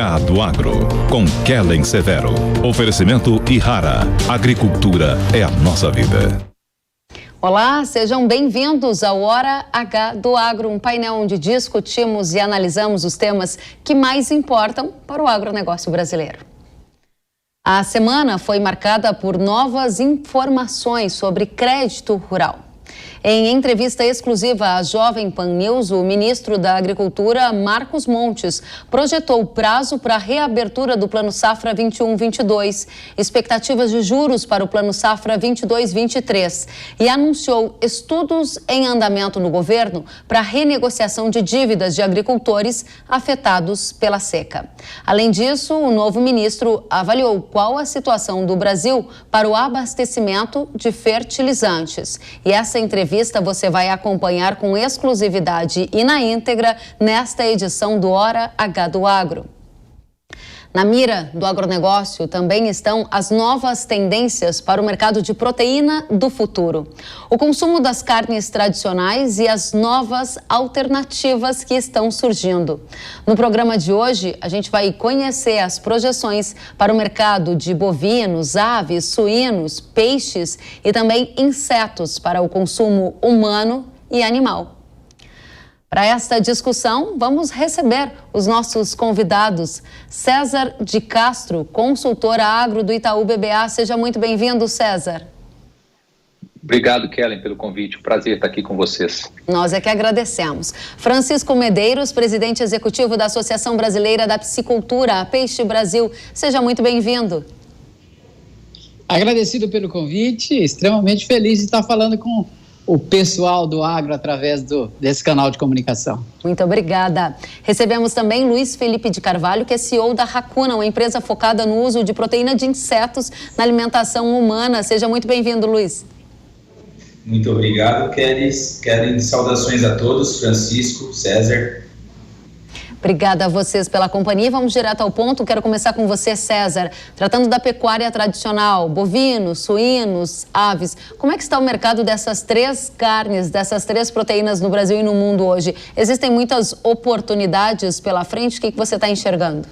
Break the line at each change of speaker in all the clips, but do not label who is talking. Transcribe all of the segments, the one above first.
H do Agro, com Kellen Severo. Oferecimento Ihara. Agricultura é a nossa vida.
Olá, sejam bem-vindos ao Hora H do Agro, um painel onde discutimos e analisamos os temas que mais importam para o agronegócio brasileiro. A semana foi marcada por novas informações sobre crédito rural. Em entrevista exclusiva à Jovem Pan News, o ministro da Agricultura, Marcos Montes, projetou o prazo para a reabertura do Plano Safra 21-22, expectativas de juros para o Plano Safra 22-23 e anunciou estudos em andamento no governo para a renegociação de dívidas de agricultores afetados pela seca. Além disso, o novo ministro avaliou qual a situação do Brasil para o abastecimento de fertilizantes. E essa entrevista você vai acompanhar com exclusividade e na íntegra nesta edição do Hora H do Agro. Na mira do agronegócio também estão as novas tendências para o mercado de proteína do futuro. O consumo das carnes tradicionais e as novas alternativas que estão surgindo. No programa de hoje, a gente vai conhecer as projeções para o mercado de bovinos, aves, suínos, peixes e também insetos para o consumo humano e animal. Para esta discussão, vamos receber os nossos convidados. César de Castro, consultor agro do Itaú BBA. Seja muito bem-vindo, César.
Obrigado, Kellen, pelo convite. Um prazer estar aqui com vocês.
Nós é que agradecemos. Francisco Medeiros, presidente executivo da Associação Brasileira da Piscicultura, a Peixe Brasil. Seja muito bem-vindo.
Agradecido pelo convite, extremamente feliz de estar falando com o pessoal do agro através desse canal de comunicação.
Muito obrigada. Recebemos também Luiz Felipe de Carvalho, que é CEO da Racuna, uma empresa focada no uso de proteína de insetos na alimentação humana. Seja muito bem-vindo, Luiz.
Muito obrigado, Kelly. Saudações a todos, Francisco, César.
Obrigada a vocês pela companhia. Vamos direto ao ponto. Quero começar com você, César. Tratando da pecuária tradicional, bovinos, suínos, aves, como é que está o mercado dessas três carnes, dessas três proteínas no Brasil e no mundo hoje? Existem muitas oportunidades pela frente? O que você está enxergando?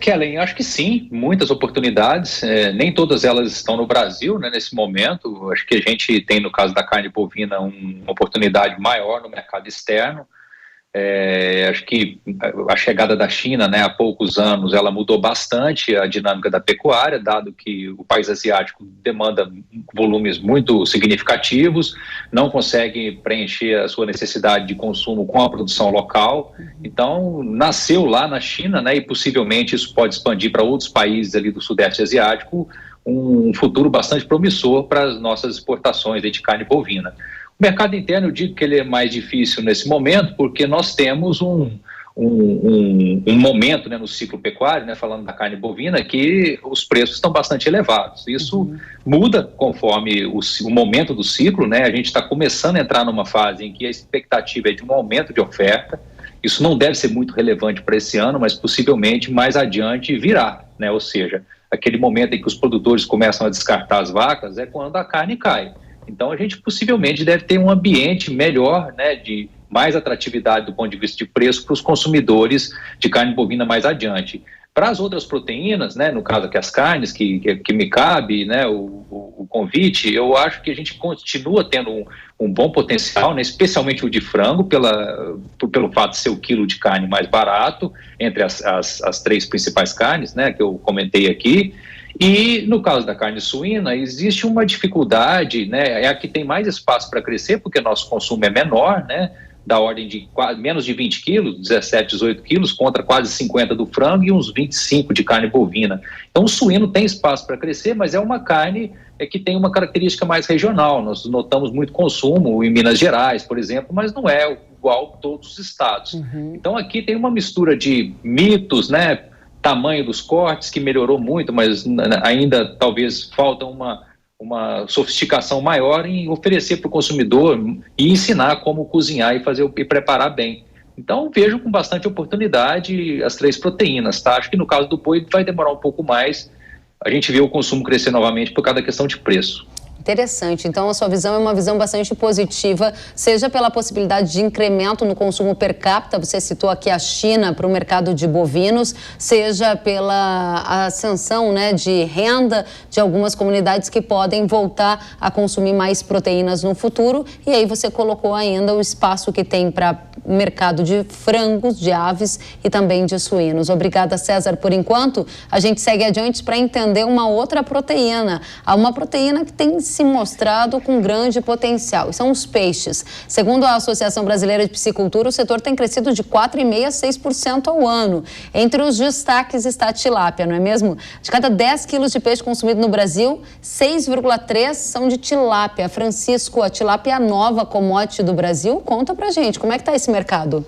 Kellen, acho que sim, muitas oportunidades, nem todas elas estão no Brasil, né, nesse momento. Acho que a gente tem, no caso da carne bovina, uma oportunidade maior no mercado externo. Acho que a chegada da China, né, há poucos anos, ela mudou bastante a dinâmica da pecuária, dado que o país asiático demanda volumes muito significativos, não consegue preencher a sua necessidade de consumo com a produção local. Então, nasceu lá na China, né, e possivelmente isso pode expandir para outros países ali do Sudeste Asiático, um futuro bastante promissor para as nossas exportações de carne bovina. O mercado interno, eu digo que ele é mais difícil nesse momento, porque nós temos um momento, né, no ciclo pecuário, né, falando da carne bovina, que os preços estão bastante elevados. Isso muda conforme o momento do ciclo, né? A gente está começando a entrar numa fase em que a expectativa é de um aumento de oferta. Isso não deve ser muito relevante para esse ano, mas possivelmente mais adiante virá, né? Ou seja, aquele momento em que os produtores começam a descartar as vacas é quando a carne cai. Então, a gente possivelmente deve ter um ambiente melhor, né, de mais atratividade do ponto de vista de preço para os consumidores de carne bovina mais adiante. Para as outras proteínas, né, no caso aqui as carnes, que me cabe, né, o convite, eu acho que a gente continua tendo um bom potencial, né, especialmente o de frango, pelo fato de ser o quilo de carne mais barato entre as três principais carnes, né, que eu comentei aqui. E no caso da carne suína, existe uma dificuldade, né, é a que tem mais espaço para crescer, porque nosso consumo é menor, né, da ordem de menos de 20 quilos, 17, 18 quilos, contra quase 50 do frango e uns 25 de carne bovina. Então o suíno tem espaço para crescer, mas é uma carne que tem uma característica mais regional. Nós notamos muito consumo em Minas Gerais, por exemplo, mas não é igual a todos os estados. Então aqui tem uma mistura de mitos, né, tamanho dos cortes, que melhorou muito, mas ainda talvez falta uma sofisticação maior em oferecer para o consumidor e ensinar como cozinhar e preparar bem. Então, vejo com bastante oportunidade as três proteínas, tá? Acho que no caso do boi vai demorar um pouco mais. A gente vê o consumo crescer novamente por causa da questão de preço.
Interessante. Então, a sua visão é uma visão bastante positiva, seja pela possibilidade de incremento no consumo per capita, você citou aqui a China para o mercado de bovinos, seja pela ascensão, né, de renda de algumas comunidades que podem voltar a consumir mais proteínas no futuro. E aí você colocou ainda o espaço que tem para o mercado de frangos, de aves e também de suínos. Obrigada, César. Por enquanto, a gente segue adiante para entender uma outra proteína. Há uma proteína que tem se mostrado com grande potencial. São os peixes. Segundo a Associação Brasileira de Piscicultura, o setor tem crescido de 4,5% a 6% ao ano. Entre os destaques está a tilápia, não é mesmo? De cada 10 quilos de peixe consumido no Brasil, 6,3 são de tilápia. Francisco, a tilápia é a nova commodity do Brasil. Conta pra gente, como é que está esse mercado?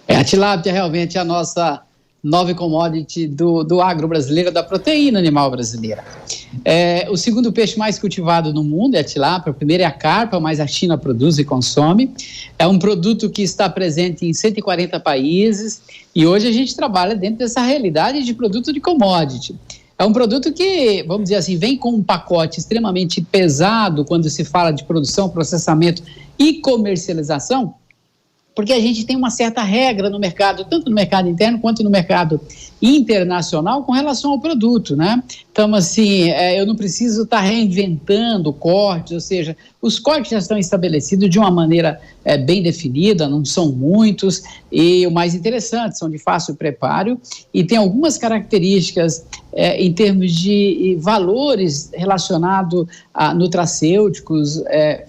A tilápia realmente é a nossa nova commodity do agro brasileiro, da proteína animal brasileira. O segundo peixe mais cultivado no mundo é a tilápia, o primeiro é a carpa, mas a China produz e consome. É um produto que está presente em 140 países e hoje a gente trabalha dentro dessa realidade de produto de commodity. É um produto que, vamos dizer assim, vem com um pacote extremamente pesado quando se fala de produção, processamento e comercialização, porque a gente tem uma certa regra no mercado, tanto no mercado interno quanto no mercado internacional, com relação ao produto, né? Então, assim, eu não preciso estar reinventando cortes, ou seja, os cortes já estão estabelecidos de uma maneira bem definida, não são muitos, e o mais interessante, são de fácil preparo, e tem algumas características em termos de valores relacionados a nutracêuticos,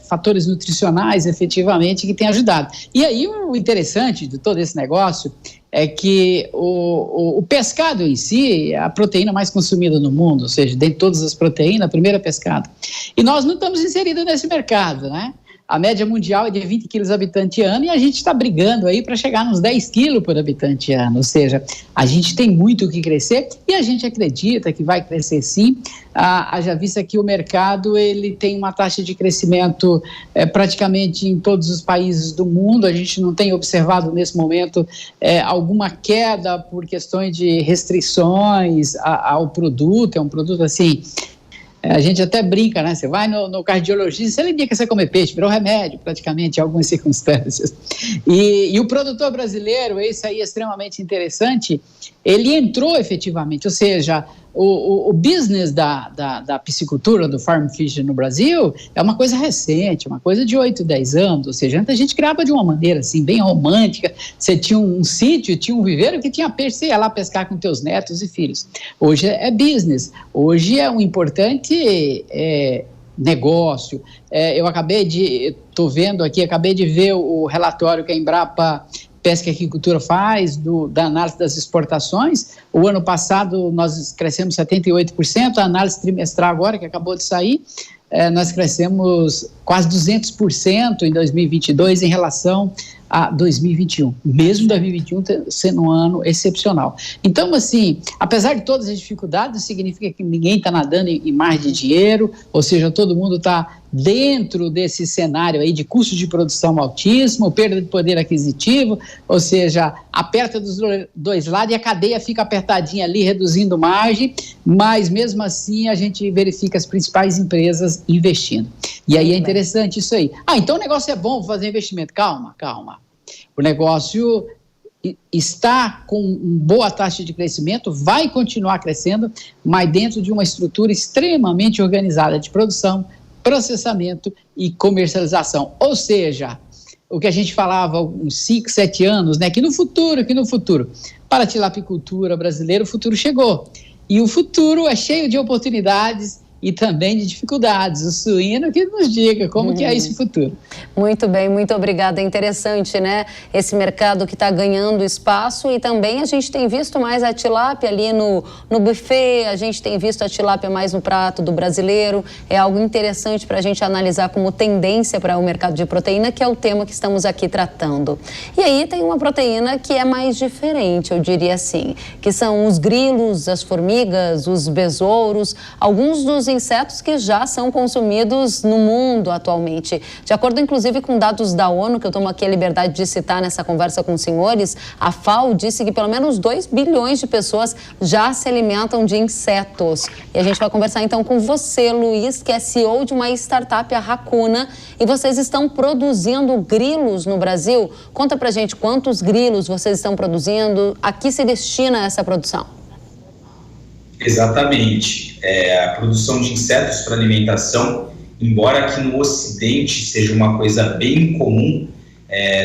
fatores nutricionais, efetivamente, que têm ajudado. E aí, o interessante de todo esse negócio é que o pescado em si é a proteína mais consumida no mundo, ou seja, dentre todas as proteínas, a primeira é pescado. E nós não estamos inseridos nesse mercado, né? A média mundial é de 20 quilos habitante ano e a gente está brigando aí para chegar nos 10 quilos por habitante ano, ou seja, a gente tem muito o que crescer e a gente acredita que vai crescer sim. Haja vista que o mercado ele tem uma taxa de crescimento praticamente em todos os países do mundo, a gente não tem observado nesse momento alguma queda por questões de restrições ao produto, é um produto assim... A gente até brinca, né? Você vai no cardiologista, ele indica você comer peixe, virou remédio praticamente em algumas circunstâncias. E o produtor brasileiro, isso aí é extremamente interessante, ele entrou efetivamente, ou seja, o business da piscicultura, do farm fishing no Brasil, é uma coisa recente, uma coisa de 8, 10 anos, ou seja, antes a gente criava de uma maneira assim, bem romântica, você tinha um sítio, tinha um viveiro que tinha peixe, você ia lá pescar com teus netos e filhos. Hoje é business, hoje é um importante negócio. Eu acabei de ver o relatório que a Embrapa Pesca e Aquicultura faz, da análise das exportações. O ano passado nós crescemos 78%, a análise trimestral agora, que acabou de sair, nós crescemos quase 200% em 2022 em relação a 2021, mesmo 2021 sendo um ano excepcional. Então, assim, apesar de todas as dificuldades, significa que ninguém está nadando em mar de dinheiro, ou seja, todo mundo está dentro desse cenário aí de custo de produção altíssimo, perda de poder aquisitivo, ou seja, aperta dos dois lados e a cadeia fica apertadinha ali, reduzindo margem, mas mesmo assim a gente verifica as principais empresas investindo. E aí é interessante isso aí. Então o negócio é bom, vou fazer investimento. Calma. O negócio está com uma boa taxa de crescimento, vai continuar crescendo, mas dentro de uma estrutura extremamente organizada de produção, processamento e comercialização. Ou seja, o que a gente falava há uns 5, 7 anos, né, que no futuro, para a tilapicultura brasileira, o futuro chegou. E o futuro é cheio de oportunidades e também de dificuldades. O suíno que nos diga como que é esse futuro.
Muito bem, muito obrigada. É interessante, né? Esse mercado que está ganhando espaço e também a gente tem visto mais a tilápia ali no buffet, a gente tem visto a tilápia mais no prato do brasileiro. É algo interessante para a gente analisar como tendência para o mercado de proteína, que é o tema que estamos aqui tratando. E aí tem uma proteína que é mais diferente, eu diria assim, que são os grilos, as formigas, os besouros, alguns dos insetos que já são consumidos no mundo atualmente. De acordo, inclusive, com dados da ONU, que eu tomo aqui a liberdade de citar nessa conversa com os senhores, a FAO disse que pelo menos 2 bilhões de pessoas já se alimentam de insetos. E a gente vai conversar então com você, Luiz, que é CEO de uma startup, a Racuna, e vocês estão produzindo grilos no Brasil. Conta pra gente quantos grilos vocês estão produzindo, a que se destina essa produção?
Exatamente. A produção de insetos para alimentação, embora aqui no Ocidente seja uma coisa bem comum,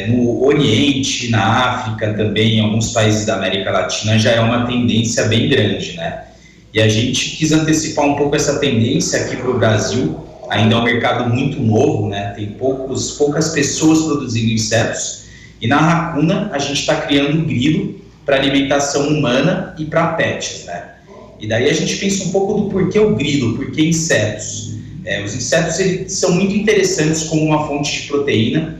no Oriente, na África também, em alguns países da América Latina, já é uma tendência bem grande, né? E a gente quis antecipar um pouco essa tendência aqui para o Brasil. Ainda é um mercado muito novo, né? Tem poucas pessoas produzindo insetos. E na Racuna a gente está criando grilo para alimentação humana e para pets, né? E daí a gente pensa um pouco do porquê o grilo, porquê insetos. Os insetos eles são muito interessantes como uma fonte de proteína,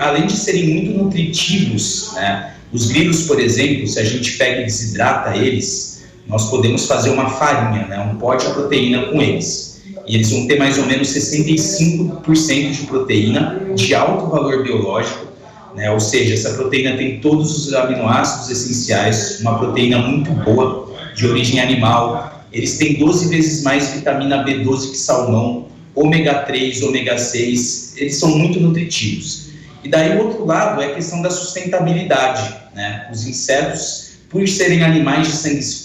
além de serem muito nutritivos, né? Os grilos, por exemplo, se a gente pega e desidrata eles, nós podemos fazer uma farinha, né? Um pó de proteína com eles. E eles vão ter mais ou menos 65% de proteína de alto valor biológico, né? Ou seja, essa proteína tem todos os aminoácidos essenciais, uma proteína muito boa, de origem animal. Eles têm 12 vezes mais vitamina B12 que salmão, ômega 3, ômega 6, eles são muito nutritivos. E daí o outro lado é a questão da sustentabilidade, né? Os insetos, por serem animais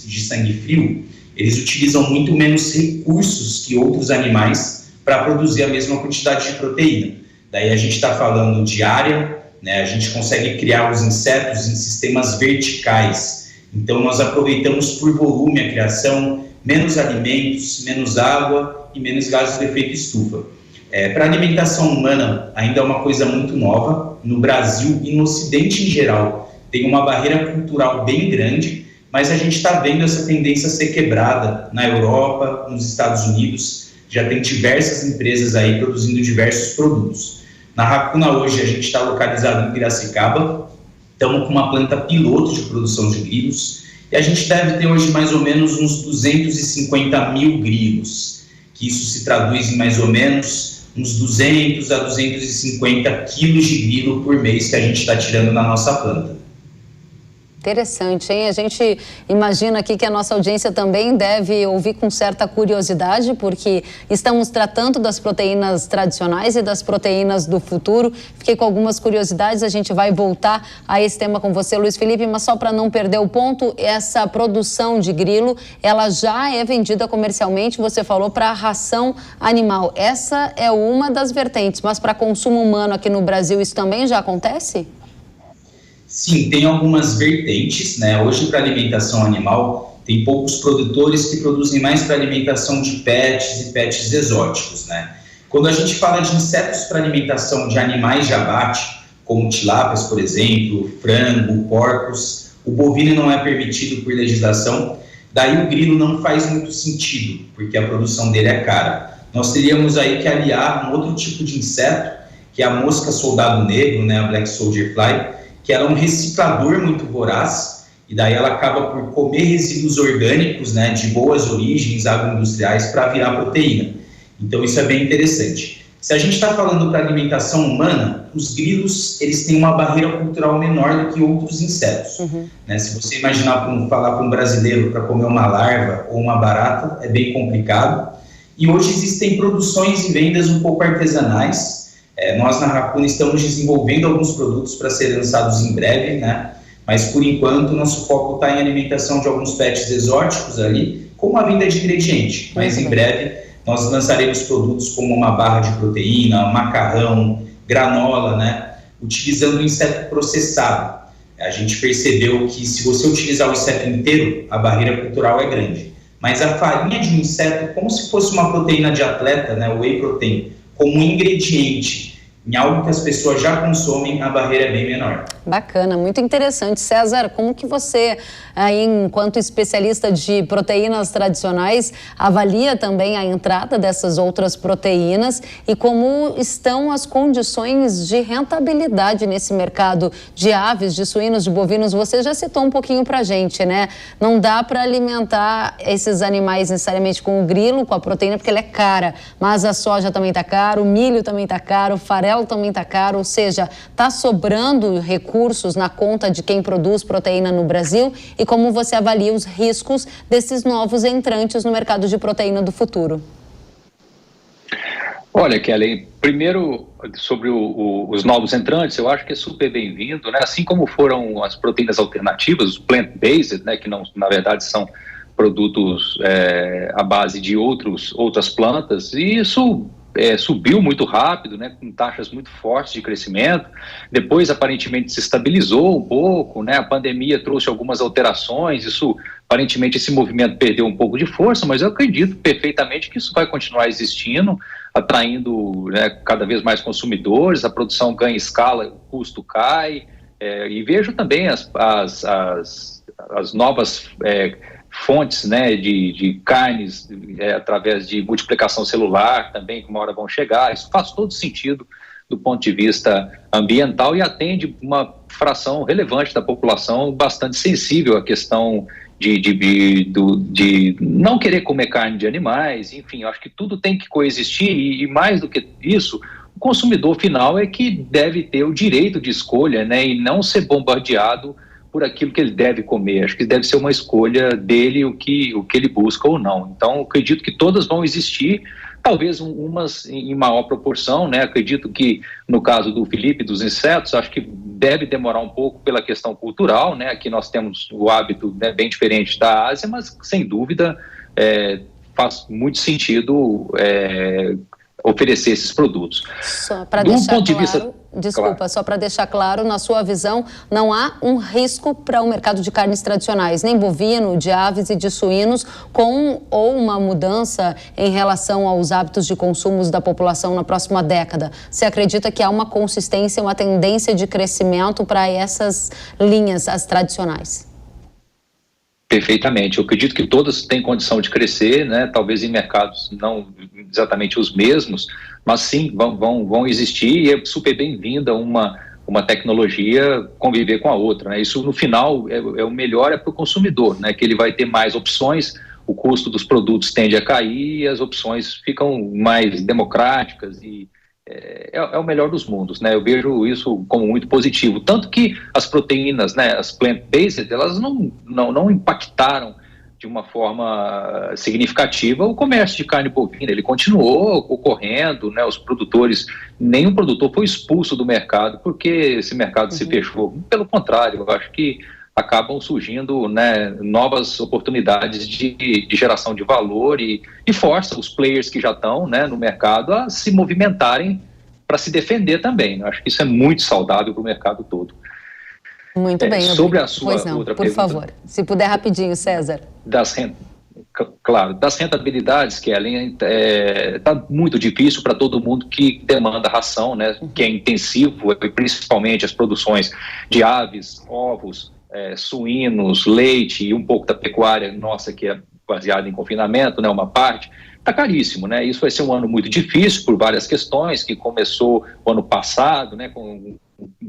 de sangue frio, eles utilizam muito menos recursos que outros animais para produzir a mesma quantidade de proteína. Daí a gente está falando de área, né? A gente consegue criar os insetos em sistemas verticais. Então, nós aproveitamos por volume a criação, menos alimentos, menos água e menos gases de efeito estufa. Para a alimentação humana, ainda é uma coisa muito nova. No Brasil e no Ocidente em geral, tem uma barreira cultural bem grande, mas a gente está vendo essa tendência ser quebrada na Europa, nos Estados Unidos. Já tem diversas empresas aí produzindo diversos produtos. Na Racuna, hoje, a gente está localizado em Piracicaba. Estamos com uma planta piloto de produção de grilos e a gente deve ter hoje mais ou menos uns 250 mil grilos, que isso se traduz em mais ou menos uns 200 a 250 quilos de grilo por mês que a gente está tirando na nossa planta.
Interessante, hein? A gente imagina aqui que a nossa audiência também deve ouvir com certa curiosidade, porque estamos tratando das proteínas tradicionais e das proteínas do futuro. Fiquei com algumas curiosidades, a gente vai voltar a esse tema com você, Luiz Felipe, mas só para não perder o ponto, essa produção de grilo, ela já é vendida comercialmente, você falou, para ração animal. Essa é uma das vertentes, mas para consumo humano aqui no Brasil isso também já acontece?
Sim, tem algumas vertentes, né? Hoje, para alimentação animal, tem poucos produtores que produzem mais para alimentação de pets e pets exóticos, né? Quando a gente fala de insetos para alimentação de animais de abate, como tilápias, por exemplo, frango, porcos, o bovino não é permitido por legislação, daí o grilo não faz muito sentido, porque a produção dele é cara. Nós teríamos aí que aliar um outro tipo de inseto, que é a mosca soldado negro, né? A Black Soldier Fly, que ela é um reciclador muito voraz, e daí ela acaba por comer resíduos orgânicos, né, de boas origens agroindustriais para virar proteína. Então isso é bem interessante. Se a gente está falando para alimentação humana, os grilos eles têm uma barreira cultural menor do que outros insetos. Né? Se você imaginar falar para um brasileiro para comer uma larva ou uma barata, é bem complicado. E hoje existem produções e vendas um pouco artesanais. Nós na Racuna estamos desenvolvendo alguns produtos para serem lançados em breve, né? Mas por enquanto nosso foco está em alimentação de alguns pets exóticos ali, com uma vinda de ingrediente. Mas em breve nós lançaremos produtos como uma barra de proteína, macarrão, granola, né? Utilizando o inseto processado. A gente percebeu que se você utilizar o inseto inteiro, a barreira cultural é grande. Mas a farinha de um inseto, como se fosse uma proteína de atleta, né? O whey protein, como um ingrediente em algo que as pessoas já consomem, a barreira é bem menor.
Bacana, muito interessante. César, como que você, aí, enquanto especialista de proteínas tradicionais, avalia também a entrada dessas outras proteínas e como estão as condições de rentabilidade nesse mercado de aves, de suínos, de bovinos? Você já citou um pouquinho pra gente, né? Não dá para alimentar esses animais necessariamente com o grilo, com a proteína, porque ela é cara, mas a soja também tá caro, o milho também tá caro, o farelo também está caro, ou seja, está sobrando recursos na conta de quem produz proteína no Brasil, e como você avalia os riscos desses novos entrantes no mercado de proteína do futuro?
Olha, Kelly, primeiro sobre os novos entrantes, eu acho que é super bem-vindo, né? Assim como foram as proteínas alternativas, os plant-based, né? Que não, na verdade são produtos à base de outras plantas, e isso subiu muito rápido, né, com taxas muito fortes de crescimento. Depois, aparentemente, se estabilizou um pouco, né, a pandemia trouxe algumas alterações, aparentemente esse movimento perdeu um pouco de força, mas eu acredito perfeitamente que isso vai continuar existindo, atraindo, né, cada vez mais consumidores, a produção ganha escala, o custo cai, e vejo também as novas fontes, né, de carnes através de multiplicação celular também, que uma hora vão chegar. Isso faz todo sentido do ponto de vista ambiental e atende uma fração relevante da população bastante sensível à questão de não querer comer carne de animais. Enfim, eu acho que tudo tem que coexistir e mais do que isso, o consumidor final é que deve ter o direito de escolha, né, e não ser bombardeado por aquilo que ele deve comer. Acho que deve ser uma escolha dele o que ele busca ou não. Então, acredito que todas vão existir, talvez umas em maior proporção, né? Acredito que no caso do Felipe, dos insetos, acho que deve demorar um pouco pela questão cultural, né? Aqui nós temos o hábito, né, bem diferente da Ásia, mas sem dúvida faz muito sentido oferecer esses produtos.
Só para deixar claro, desculpa, só para deixar claro, na sua visão, não há um risco para o mercado de carnes tradicionais, nem bovino, de aves e de suínos, ou uma mudança em relação aos hábitos de consumo da população na próxima década. Você acredita que há uma consistência, uma tendência de crescimento para essas linhas, as tradicionais?
Perfeitamente. Eu acredito que todas têm condição de crescer, né? Talvez em mercados não exatamente os mesmos, mas sim vão existir, e é super bem-vinda uma tecnologia conviver com a outra, né? Isso no final o melhor para o consumidor, né? Que ele vai ter mais opções, o custo dos produtos tende a cair e as opções ficam mais democráticas e é o melhor dos mundos, né? Eu vejo isso como muito positivo, tanto que as proteínas, né, as plant-based, elas não impactaram de uma forma significativa o comércio de carne bovina. Ele continuou ocorrendo, né? Os produtores, nenhum produtor foi expulso do mercado porque esse mercado se fechou. Pelo contrário, eu acho que acabam surgindo, né, novas oportunidades de geração de valor e força os players que já estão, né, no mercado a se movimentarem para se defender também. Eu acho que isso é muito saudável para o mercado todo.
Muito bem.
Sobre a sua outra
por
pergunta,
favor, se puder rapidinho, César.
Claro, das rentabilidades, Kelly, está muito difícil para todo mundo que demanda ração, né, que é intensivo, principalmente as produções de aves, ovos, suínos, leite e um pouco da pecuária nossa, que é baseada em confinamento, né, uma parte, está caríssimo, né? Isso vai ser um ano muito difícil por várias questões, que começou o ano passado, né, com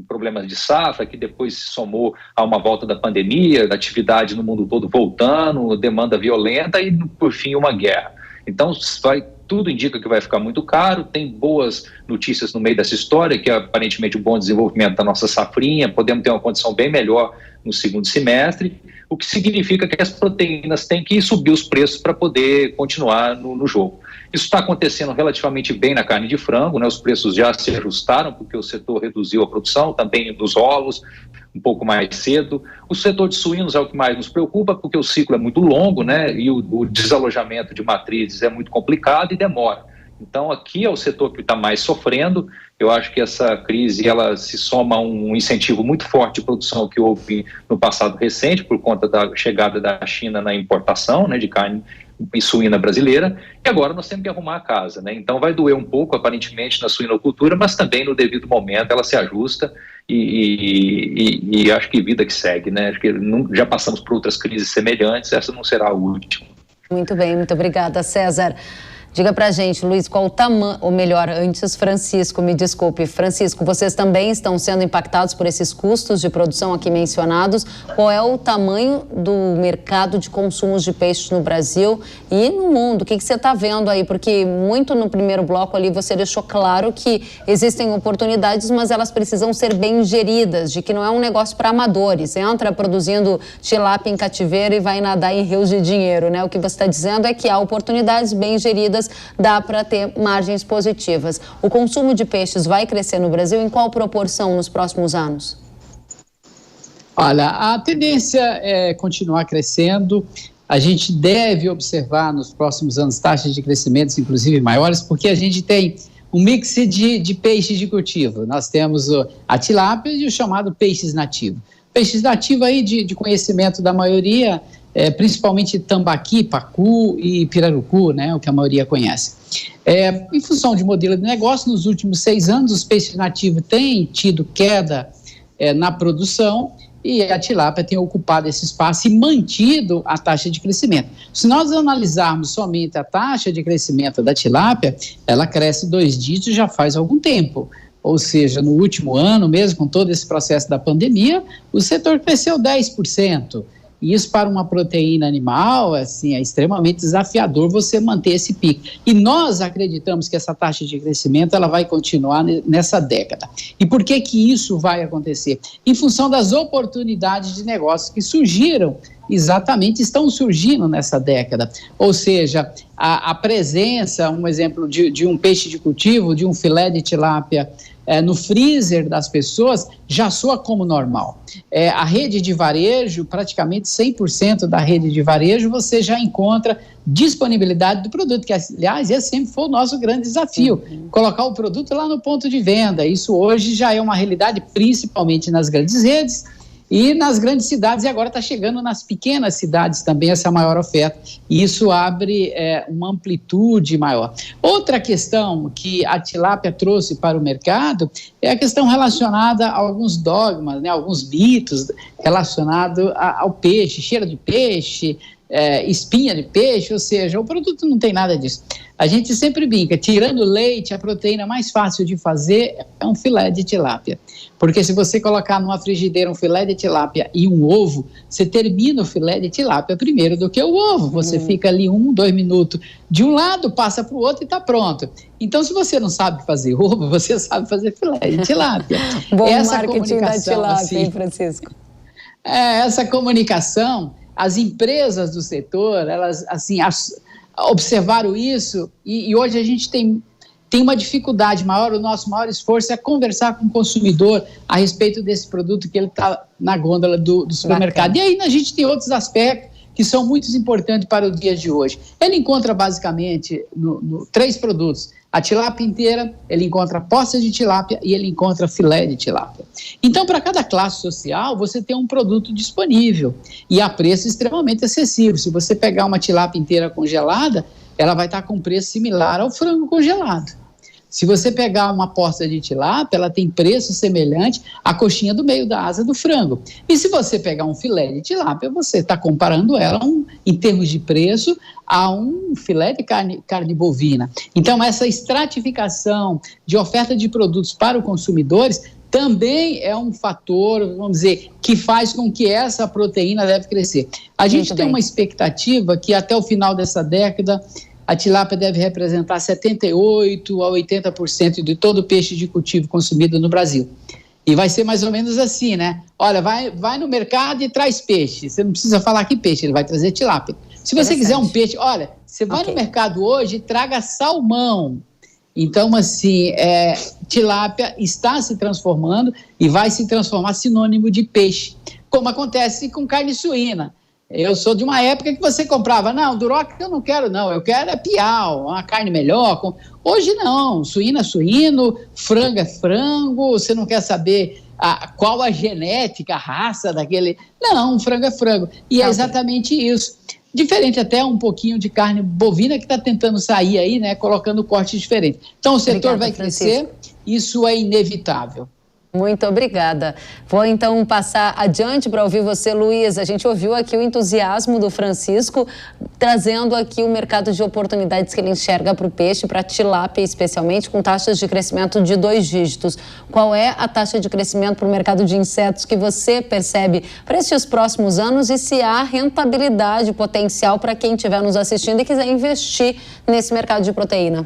problemas de safra, que depois se somou a uma volta da pandemia, da atividade no mundo todo voltando, demanda violenta e, por fim, uma guerra. Então, tudo indica que vai ficar muito caro. Tem boas notícias no meio dessa história, que é aparentemente o bom desenvolvimento da nossa safrinha, podemos ter uma condição bem melhor no segundo semestre, o que significa que as proteínas têm que subir os preços para poder continuar no jogo. Isso está acontecendo relativamente bem na carne de frango, né? Os preços já se ajustaram porque o setor reduziu a produção, também dos ovos, um pouco mais cedo. O setor de suínos é o que mais nos preocupa, porque o ciclo é muito longo, né? E o desalojamento de matrizes é muito complicado e demora. Então, aqui é o setor que está mais sofrendo. Eu acho que essa crise ela se soma a um incentivo muito forte de produção que houve no passado recente, por conta da chegada da China na importação, né, de carne e suína brasileira, e agora nós temos que arrumar a casa, né? Então vai doer um pouco, aparentemente, na suinocultura, mas também no devido momento ela se ajusta e acho que vida que segue, né? Acho que já passamos por outras crises semelhantes, essa não será a última.
Muito bem, muito obrigada, César. Diga pra gente, Luiz, qual o tamanho, ou melhor, antes, Francisco, me desculpe. Francisco, vocês também estão sendo impactados por esses custos de produção aqui mencionados. Qual é o tamanho do mercado de consumos de peixes no Brasil e no mundo? O que você está vendo aí? Porque muito no primeiro bloco ali você deixou claro que existem oportunidades, mas elas precisam ser bem geridas, de que não é um negócio para amadores. Entra produzindo tilápia em cativeiro e vai nadar em rios de dinheiro, né? O que você está dizendo é que há oportunidades bem geridas, dá para ter margens positivas. O consumo de peixes vai crescer no Brasil em qual proporção nos próximos anos?
Olha, a tendência é continuar crescendo. A gente deve observar nos próximos anos taxas de crescimento, inclusive maiores, porque a gente tem um mix de peixes de cultivo. Nós temos a tilápia e o chamado peixes nativo. Peixes nativos aí de conhecimento da maioria, principalmente tambaqui, pacu e pirarucu, né, o que a maioria conhece. Em função de modelo de negócio, nos últimos 6 anos, os peixes nativos têm tido queda na produção e a tilápia tem ocupado esse espaço e mantido a taxa de crescimento. Se nós analisarmos somente a taxa de crescimento da tilápia, ela cresce 2 dígitos já faz algum tempo. Ou seja, no último ano, mesmo com todo esse processo da pandemia, o setor cresceu 10%. E isso para uma proteína animal, assim, é extremamente desafiador você manter esse pico. E nós acreditamos que essa taxa de crescimento ela vai continuar nessa década. E por que isso vai acontecer? Em função das oportunidades de negócios que surgiram, estão surgindo nessa década. Ou seja, a presença, um exemplo de um peixe de cultivo, de um filé de tilápia no freezer das pessoas, já soa como normal. A rede de varejo, praticamente 100% da rede de varejo, você já encontra disponibilidade do produto, que, aliás, esse sempre foi o nosso grande desafio, colocar o produto lá no ponto de venda. Isso hoje já é uma realidade, principalmente nas grandes redes, e nas grandes cidades, e agora está chegando nas pequenas cidades também essa maior oferta, e isso abre uma amplitude maior. Outra questão que a tilápia trouxe para o mercado é a questão relacionada a alguns dogmas, né, alguns mitos relacionados ao peixe, cheiro de peixe, espinha de peixe, ou seja, o produto não tem nada disso. A gente sempre brinca, tirando leite, a proteína mais fácil de fazer é um filé de tilápia. Porque se você colocar numa frigideira um filé de tilápia e um ovo, você termina o filé de tilápia primeiro do que o ovo. Você fica ali 1-2 minutos de um lado, passa para o outro e está pronto. Então, se você não sabe fazer ovo, você sabe fazer filé de tilápia.
Bom marketing da tilápia, hein, Francisco?
Essa comunicação, as empresas do setor, elas assim observaram isso e hoje a gente tem uma dificuldade maior. O nosso maior esforço é conversar com o consumidor a respeito desse produto que ele está na gôndola do supermercado. Bacana. E aí a gente tem outros aspectos que são muito importantes para o dia de hoje. Ele encontra basicamente 3 produtos: a tilápia inteira, ele encontra postas de tilápia e ele encontra filé de tilápia. Então, para cada classe social, você tem um produto disponível e a preço extremamente acessível. Se você pegar uma tilápia inteira congelada, ela vai estar com preço similar ao frango congelado. Se você pegar uma posta de tilápia, ela tem preço semelhante à coxinha do meio da asa do frango. E se você pegar um filé de tilápia, você está comparando ela, em termos de preço, a um filé de carne bovina. Então, essa estratificação de oferta de produtos para os consumidores também é um fator, vamos dizer, que faz com que essa proteína deve crescer. A gente tem uma expectativa que até o final dessa década a tilápia deve representar 78% a 80% de todo o peixe de cultivo consumido no Brasil. E vai ser mais ou menos assim, né? Olha, vai no mercado e traz peixe. Você não precisa falar que peixe, ele vai trazer tilápia. Se você quiser um peixe, olha, você vai no mercado hoje e traga salmão. Então, assim, tilápia está se transformando e vai se transformar sinônimo de peixe, como acontece com carne suína. Eu sou de uma época que você comprava, não, duroc eu não quero não, eu quero é piau, uma carne melhor. Hoje não, suíno é suíno, frango é frango, você não quer saber qual a genética, a raça daquele. Não, frango é frango. E é exatamente isso. diferente até um pouquinho de carne bovina que está tentando sair aí, né, colocando corte diferente. Então o setor vai crescer, isso é inevitável.
Muito obrigada. Vou então passar adiante para ouvir você, Luiz. A gente ouviu aqui o entusiasmo do Francisco, trazendo aqui o mercado de oportunidades que ele enxerga para o peixe, para a tilápia especialmente, com taxas de crescimento de 2 dígitos. Qual é a taxa de crescimento para o mercado de insetos que você percebe para estes próximos anos e se há rentabilidade potencial para quem estiver nos assistindo e quiser investir nesse mercado de proteína?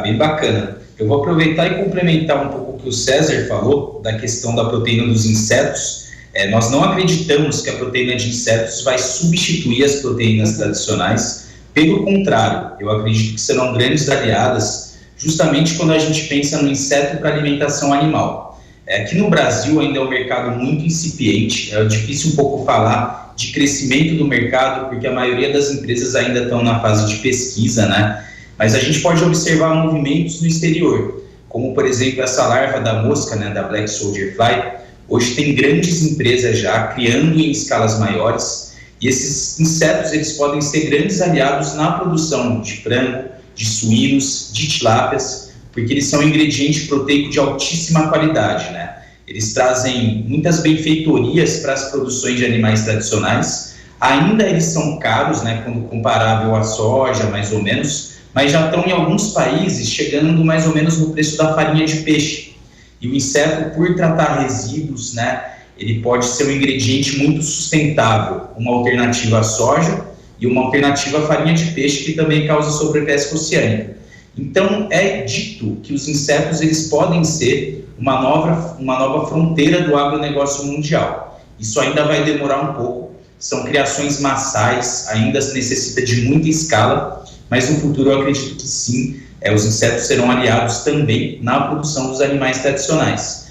Bem bacana. Eu vou aproveitar e complementar um pouco o que o César falou da questão da proteína dos insetos. Nós não acreditamos que a proteína de insetos vai substituir as proteínas tradicionais. Pelo contrário, eu acredito que serão grandes aliadas justamente quando a gente pensa no inseto para alimentação animal. Aqui no Brasil ainda é um mercado muito incipiente, é difícil um pouco falar de crescimento do mercado, porque a maioria das empresas ainda estão na fase de pesquisa, né? Mas a gente pode observar movimentos no exterior, como, por exemplo, essa larva da mosca, né, da Black Soldier Fly. Hoje tem grandes empresas já criando em escalas maiores, e esses insetos eles podem ser grandes aliados na produção de frango, de suínos, de tilápias, porque eles são ingrediente proteico de altíssima qualidade, né? Eles trazem muitas benfeitorias para as produções de animais tradicionais. Ainda eles são caros, né, quando comparável à soja, mais ou menos, mas já estão em alguns países chegando mais ou menos no preço da farinha de peixe. E o inseto, por tratar resíduos, né, ele pode ser um ingrediente muito sustentável, uma alternativa à soja e uma alternativa à farinha de peixe, que também causa sobrepesca oceânica. Então, é dito que os insetos eles podem ser uma nova fronteira do agronegócio mundial. Isso ainda vai demorar um pouco, são criações massais, ainda se necessita de muita escala, mas no futuro eu acredito que sim, os insetos serão aliados também na produção dos animais tradicionais.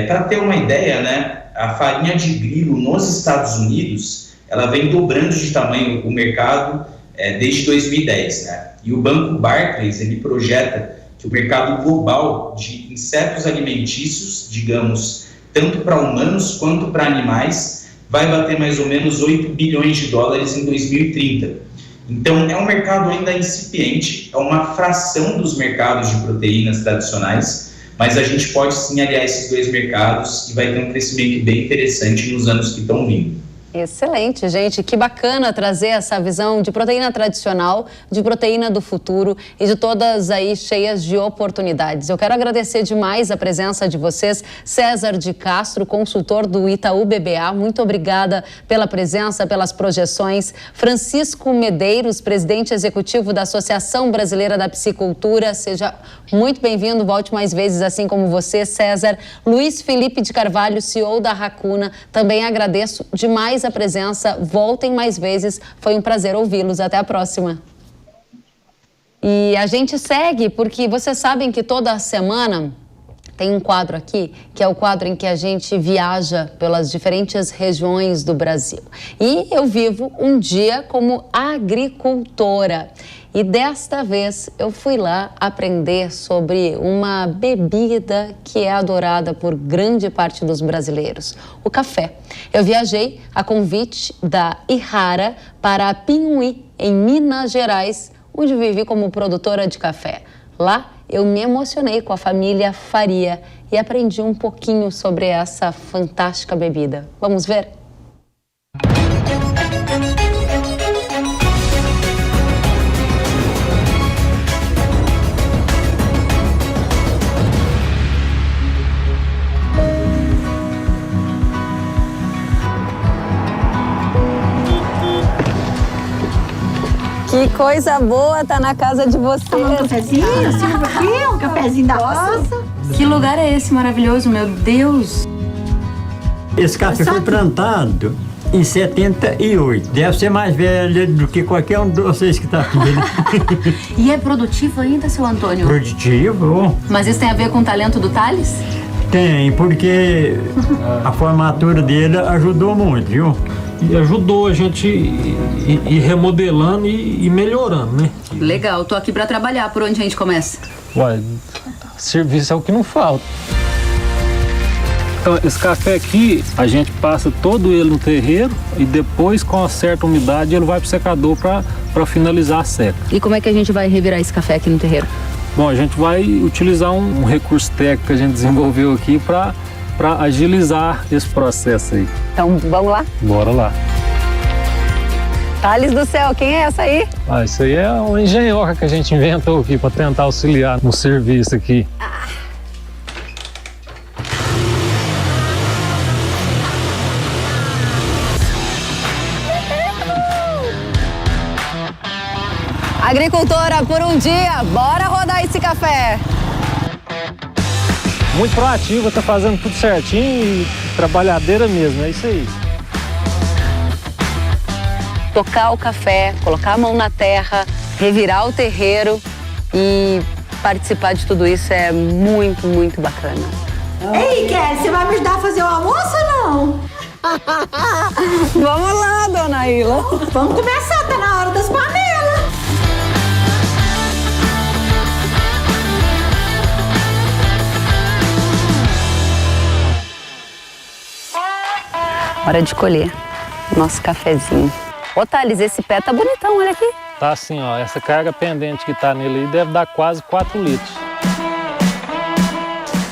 Para ter uma ideia, né, a farinha de grilo nos Estados Unidos, ela vem dobrando de tamanho o mercado desde 2010, né? E o Banco Barclays, ele projeta que o mercado global de insetos alimentícios, digamos, tanto para humanos quanto para animais, vai bater mais ou menos 8 bilhões de dólares em 2030. Então, é um mercado ainda incipiente, é uma fração dos mercados de proteínas tradicionais, mas a gente pode sim aliar esses dois mercados e vai ter um crescimento bem interessante nos anos que estão vindo.
Excelente, gente. Que bacana trazer essa visão de proteína tradicional, de proteína do futuro e de todas aí cheias de oportunidades. Eu quero agradecer demais a presença de vocês. César de Castro, consultor do Itaú BBA, muito obrigada pela presença, pelas projeções. Francisco Medeiros, presidente executivo da Associação Brasileira da Piscicultura, seja muito bem-vindo, volte mais vezes assim como você, César. Luiz Felipe de Carvalho, CEO da Racuna, também agradeço demais a presença, voltem mais vezes, foi um prazer ouvi-los, até a próxima. E a gente segue, porque vocês sabem que toda semana tem um quadro aqui, que é o quadro em que a gente viaja pelas diferentes regiões do Brasil. E eu vivo um dia como agricultora. E desta vez eu fui lá aprender sobre uma bebida que é adorada por grande parte dos brasileiros, o café. Eu viajei a convite da Ihara para Pinhuí, em Minas Gerais, onde vivi como produtora de café. Lá eu me emocionei com a família Faria e aprendi um pouquinho sobre essa fantástica bebida. Vamos ver? Que coisa boa tá na casa de vocês.
Um cafezinho, sirva aqui, um cafezinho da roça.
Que lugar é esse maravilhoso, meu Deus?
Esse café foi plantado em 78. Deve ser mais velho do que qualquer um de vocês que está aqui.
E é produtivo ainda, seu Antônio?
Produtivo.
Mas isso tem a ver com o talento do Thales?
Tem, porque a formatura dele ajudou muito, viu?
E ajudou a gente ir remodelando e melhorando, né?
Legal, tô aqui para trabalhar. Por onde a gente começa?
Ué, serviço é o que não falta. Então, esse café aqui, a gente passa todo ele no terreiro e depois, com certa umidade, ele vai pro secador para finalizar a seca.
E como é que a gente vai revirar esse café aqui no terreiro?
Bom, a gente vai utilizar um recurso técnico que a gente desenvolveu aqui para agilizar esse processo aí.
Então, vamos lá?
Bora lá.
Thales do céu, quem é essa aí?
Isso aí é uma engenhoca que a gente inventou aqui para tentar auxiliar no serviço aqui.
Agricultora, por um dia, bora rodar esse café.
Muito proativa, tá fazendo tudo certinho e trabalhadeira mesmo, é isso aí.
Tocar o café, colocar a mão na terra, revirar o terreiro e participar de tudo isso é muito, muito bacana.
Ei, Kelly, você vai me ajudar a fazer o almoço ou não?
Vamos lá, dona Ila.
Vamos começar, tá na hora das panelas.
Hora de colher nosso cafezinho. Ô, Thales, esse pé tá bonitão, olha aqui.
Tá assim, ó, essa carga pendente que tá nele aí deve dar quase 4 litros.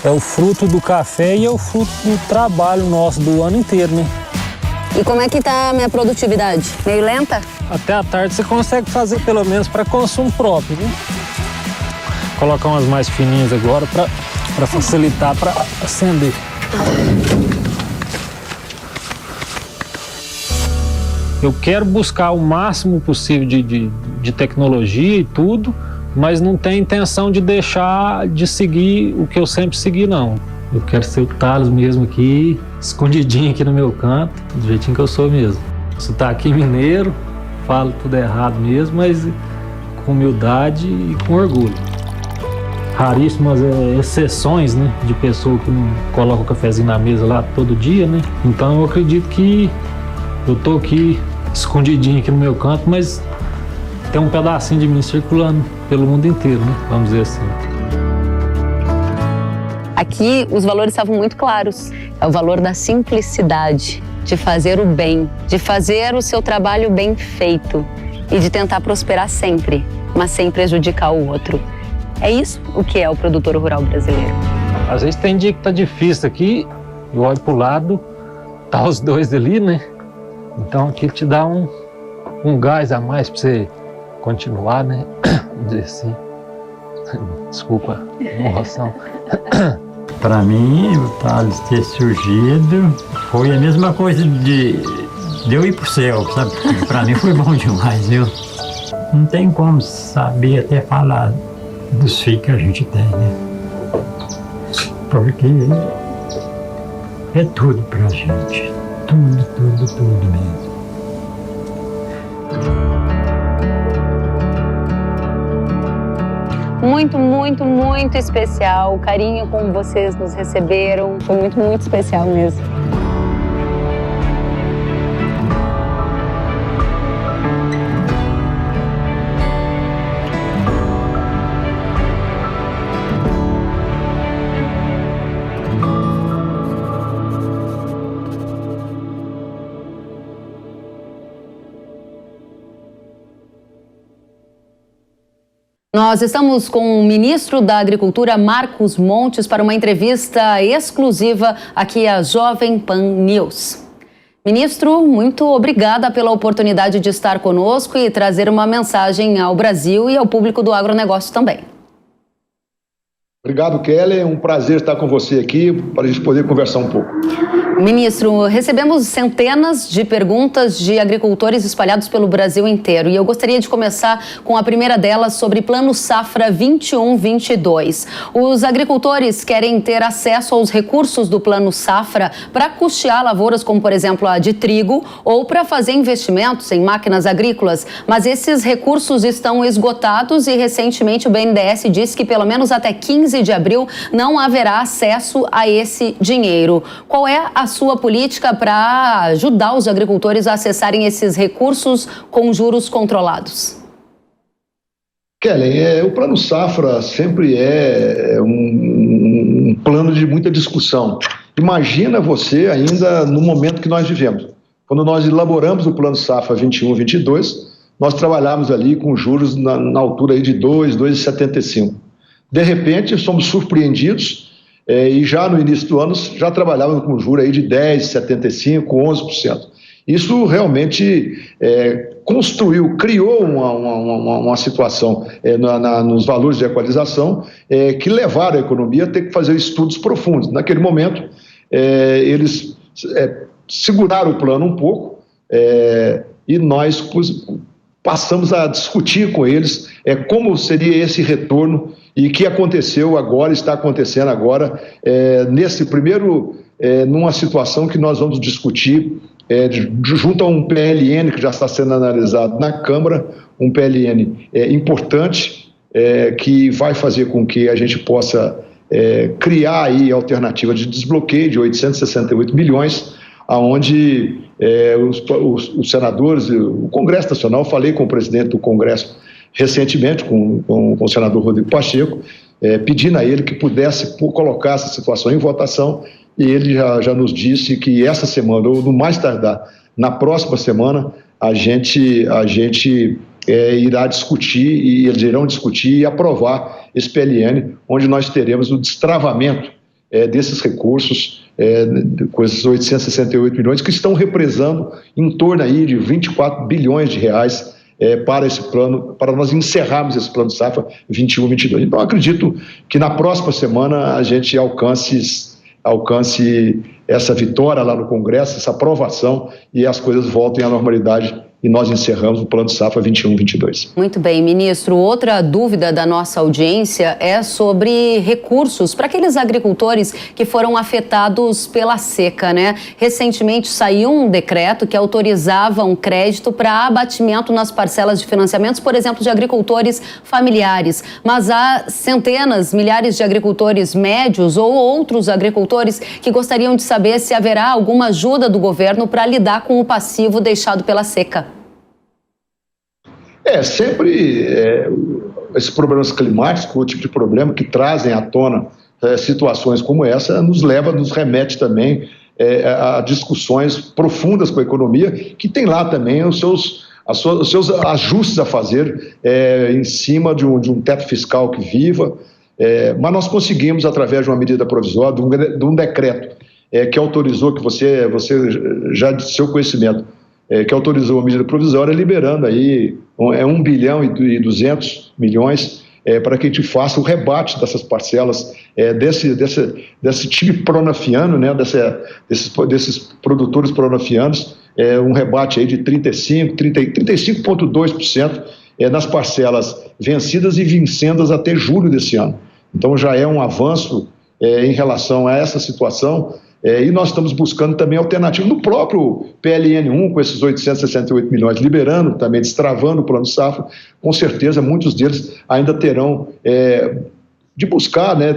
É o fruto do café e é o fruto do trabalho nosso do ano inteiro, né?
E como é que tá a minha produtividade? Meio lenta?
Até a tarde você consegue fazer pelo menos para consumo próprio, viu? Colocar umas mais fininhas agora para facilitar para acender. Eu quero buscar o máximo possível de tecnologia e tudo, mas não tenho intenção de deixar de seguir o que eu sempre segui, não. Eu quero ser o Thales mesmo aqui, escondidinho aqui no meu canto, do jeitinho que eu sou mesmo. Sotaque mineiro, falo tudo errado mesmo, mas com humildade e com orgulho. Raríssimas exceções, né, de pessoa que não coloca o cafezinho na mesa lá todo dia, né? Então eu acredito que eu tô aqui escondidinho aqui no meu canto, mas tem um pedacinho de mim circulando pelo mundo inteiro, né? Vamos dizer assim.
Aqui os valores estavam muito claros. É o valor da simplicidade, de fazer o bem, de fazer o seu trabalho bem feito e de tentar prosperar sempre, mas sem prejudicar o outro. É isso o que é o produtor rural brasileiro.
Às vezes tem dia que tá difícil aqui, eu olho pro lado, tá os dois ali, né? Então aqui te dá um gás a mais para você continuar, né? Vamos dizer assim. Desculpa a emoção.
Para mim, o Thales ter surgido foi a mesma coisa de eu ir pro céu, sabe? Para mim foi bom demais, viu? Não tem como saber até falar dos filhos que a gente tem, né? Porque é tudo pra gente. Tudo mesmo.
Muito, muito, muito especial. O carinho como vocês nos receberam foi muito, muito especial mesmo. Nós estamos com o ministro da Agricultura, Marcos Montes, para uma entrevista exclusiva aqui à Jovem Pan News. Ministro, muito obrigada pela oportunidade de estar conosco e trazer uma mensagem ao Brasil e ao público do agronegócio também.
Obrigado, Kelly. É um prazer estar com você aqui para a gente poder conversar um pouco.
Ministro, recebemos centenas de perguntas de agricultores espalhados pelo Brasil inteiro e eu gostaria de começar com a primeira delas sobre Plano Safra 21-22. Os agricultores querem ter acesso aos recursos do Plano Safra para custear lavouras como, por exemplo, a de trigo ou para fazer investimentos em máquinas agrícolas, mas esses recursos estão esgotados e recentemente o BNDES disse que pelo menos até 15 de abril não haverá acesso a esse dinheiro. Qual é a sua política para ajudar os agricultores a acessarem esses recursos com juros controlados?
Kelly, o Plano Safra sempre é um plano de muita discussão. Imagina você ainda no momento que nós vivemos. Quando nós elaboramos o Plano Safra 21-22, nós trabalhávamos ali com juros na altura aí de 2,75. De repente, somos surpreendidos e já no início do ano já trabalhávamos com juros aí de 10,75, 11%. Isso realmente criou uma situação nos valores de equalização que levaram a economia a ter que fazer estudos profundos. Naquele momento, eles seguraram o plano um pouco e nós passamos a discutir com eles como seria esse retorno e o que aconteceu agora, está acontecendo agora, nesse primeiro, numa situação que nós vamos discutir junto a um PLN que já está sendo analisado na Câmara, um PLN importante, que vai fazer com que a gente possa criar aí alternativa de desbloqueio de 868 milhões, aonde os senadores, o Congresso Nacional, falei com o presidente do Congresso recentemente, com o senador Rodrigo Pacheco, pedindo a ele que pudesse colocar essa situação em votação, e ele já nos disse que essa semana, ou no mais tardar, na próxima semana, a gente irá discutir, e eles irão discutir e aprovar esse PLN, onde nós teremos o destravamento desses recursos, com esses 868 milhões, que estão represando em torno aí de 24 bilhões de reais para esse plano, para nós encerrarmos esse plano Safra 21-22. Então, acredito que na próxima semana a gente alcance essa vitória lá no Congresso, essa aprovação, e as coisas voltem à normalidade e nós encerramos o Plano Safra 21-22.
Muito bem, ministro. Outra dúvida da nossa audiência é sobre recursos para aqueles agricultores que foram afetados pela seca, né? Recentemente saiu um decreto que autorizava um crédito para abatimento nas parcelas de financiamentos, por exemplo, de agricultores familiares. Mas há centenas, milhares de agricultores médios ou outros agricultores que gostariam de saber se haverá alguma ajuda do governo para lidar com o passivo deixado pela seca.
Sempre esses problemas climáticos, o tipo de problema que trazem à tona situações como essa, nos remete também a discussões profundas com a economia, que tem lá também os seus ajustes a fazer em cima de um teto fiscal que viva, mas nós conseguimos, através de uma medida provisória, de um decreto que autorizou, que você já de seu conhecimento, que autorizou a medida provisória, liberando aí 1 bilhão e 200 milhões para que a gente faça o rebate dessas parcelas desse time pronafiano, né, desses produtores pronafianos, um rebate aí de 35,2% nas parcelas vencidas e vincendas até julho desse ano. Então já é um avanço em relação a essa situação. E nós estamos buscando também alternativa no próprio PLN1, com esses 868 milhões, liberando também, destravando o Plano Safra. Com certeza, muitos deles ainda terão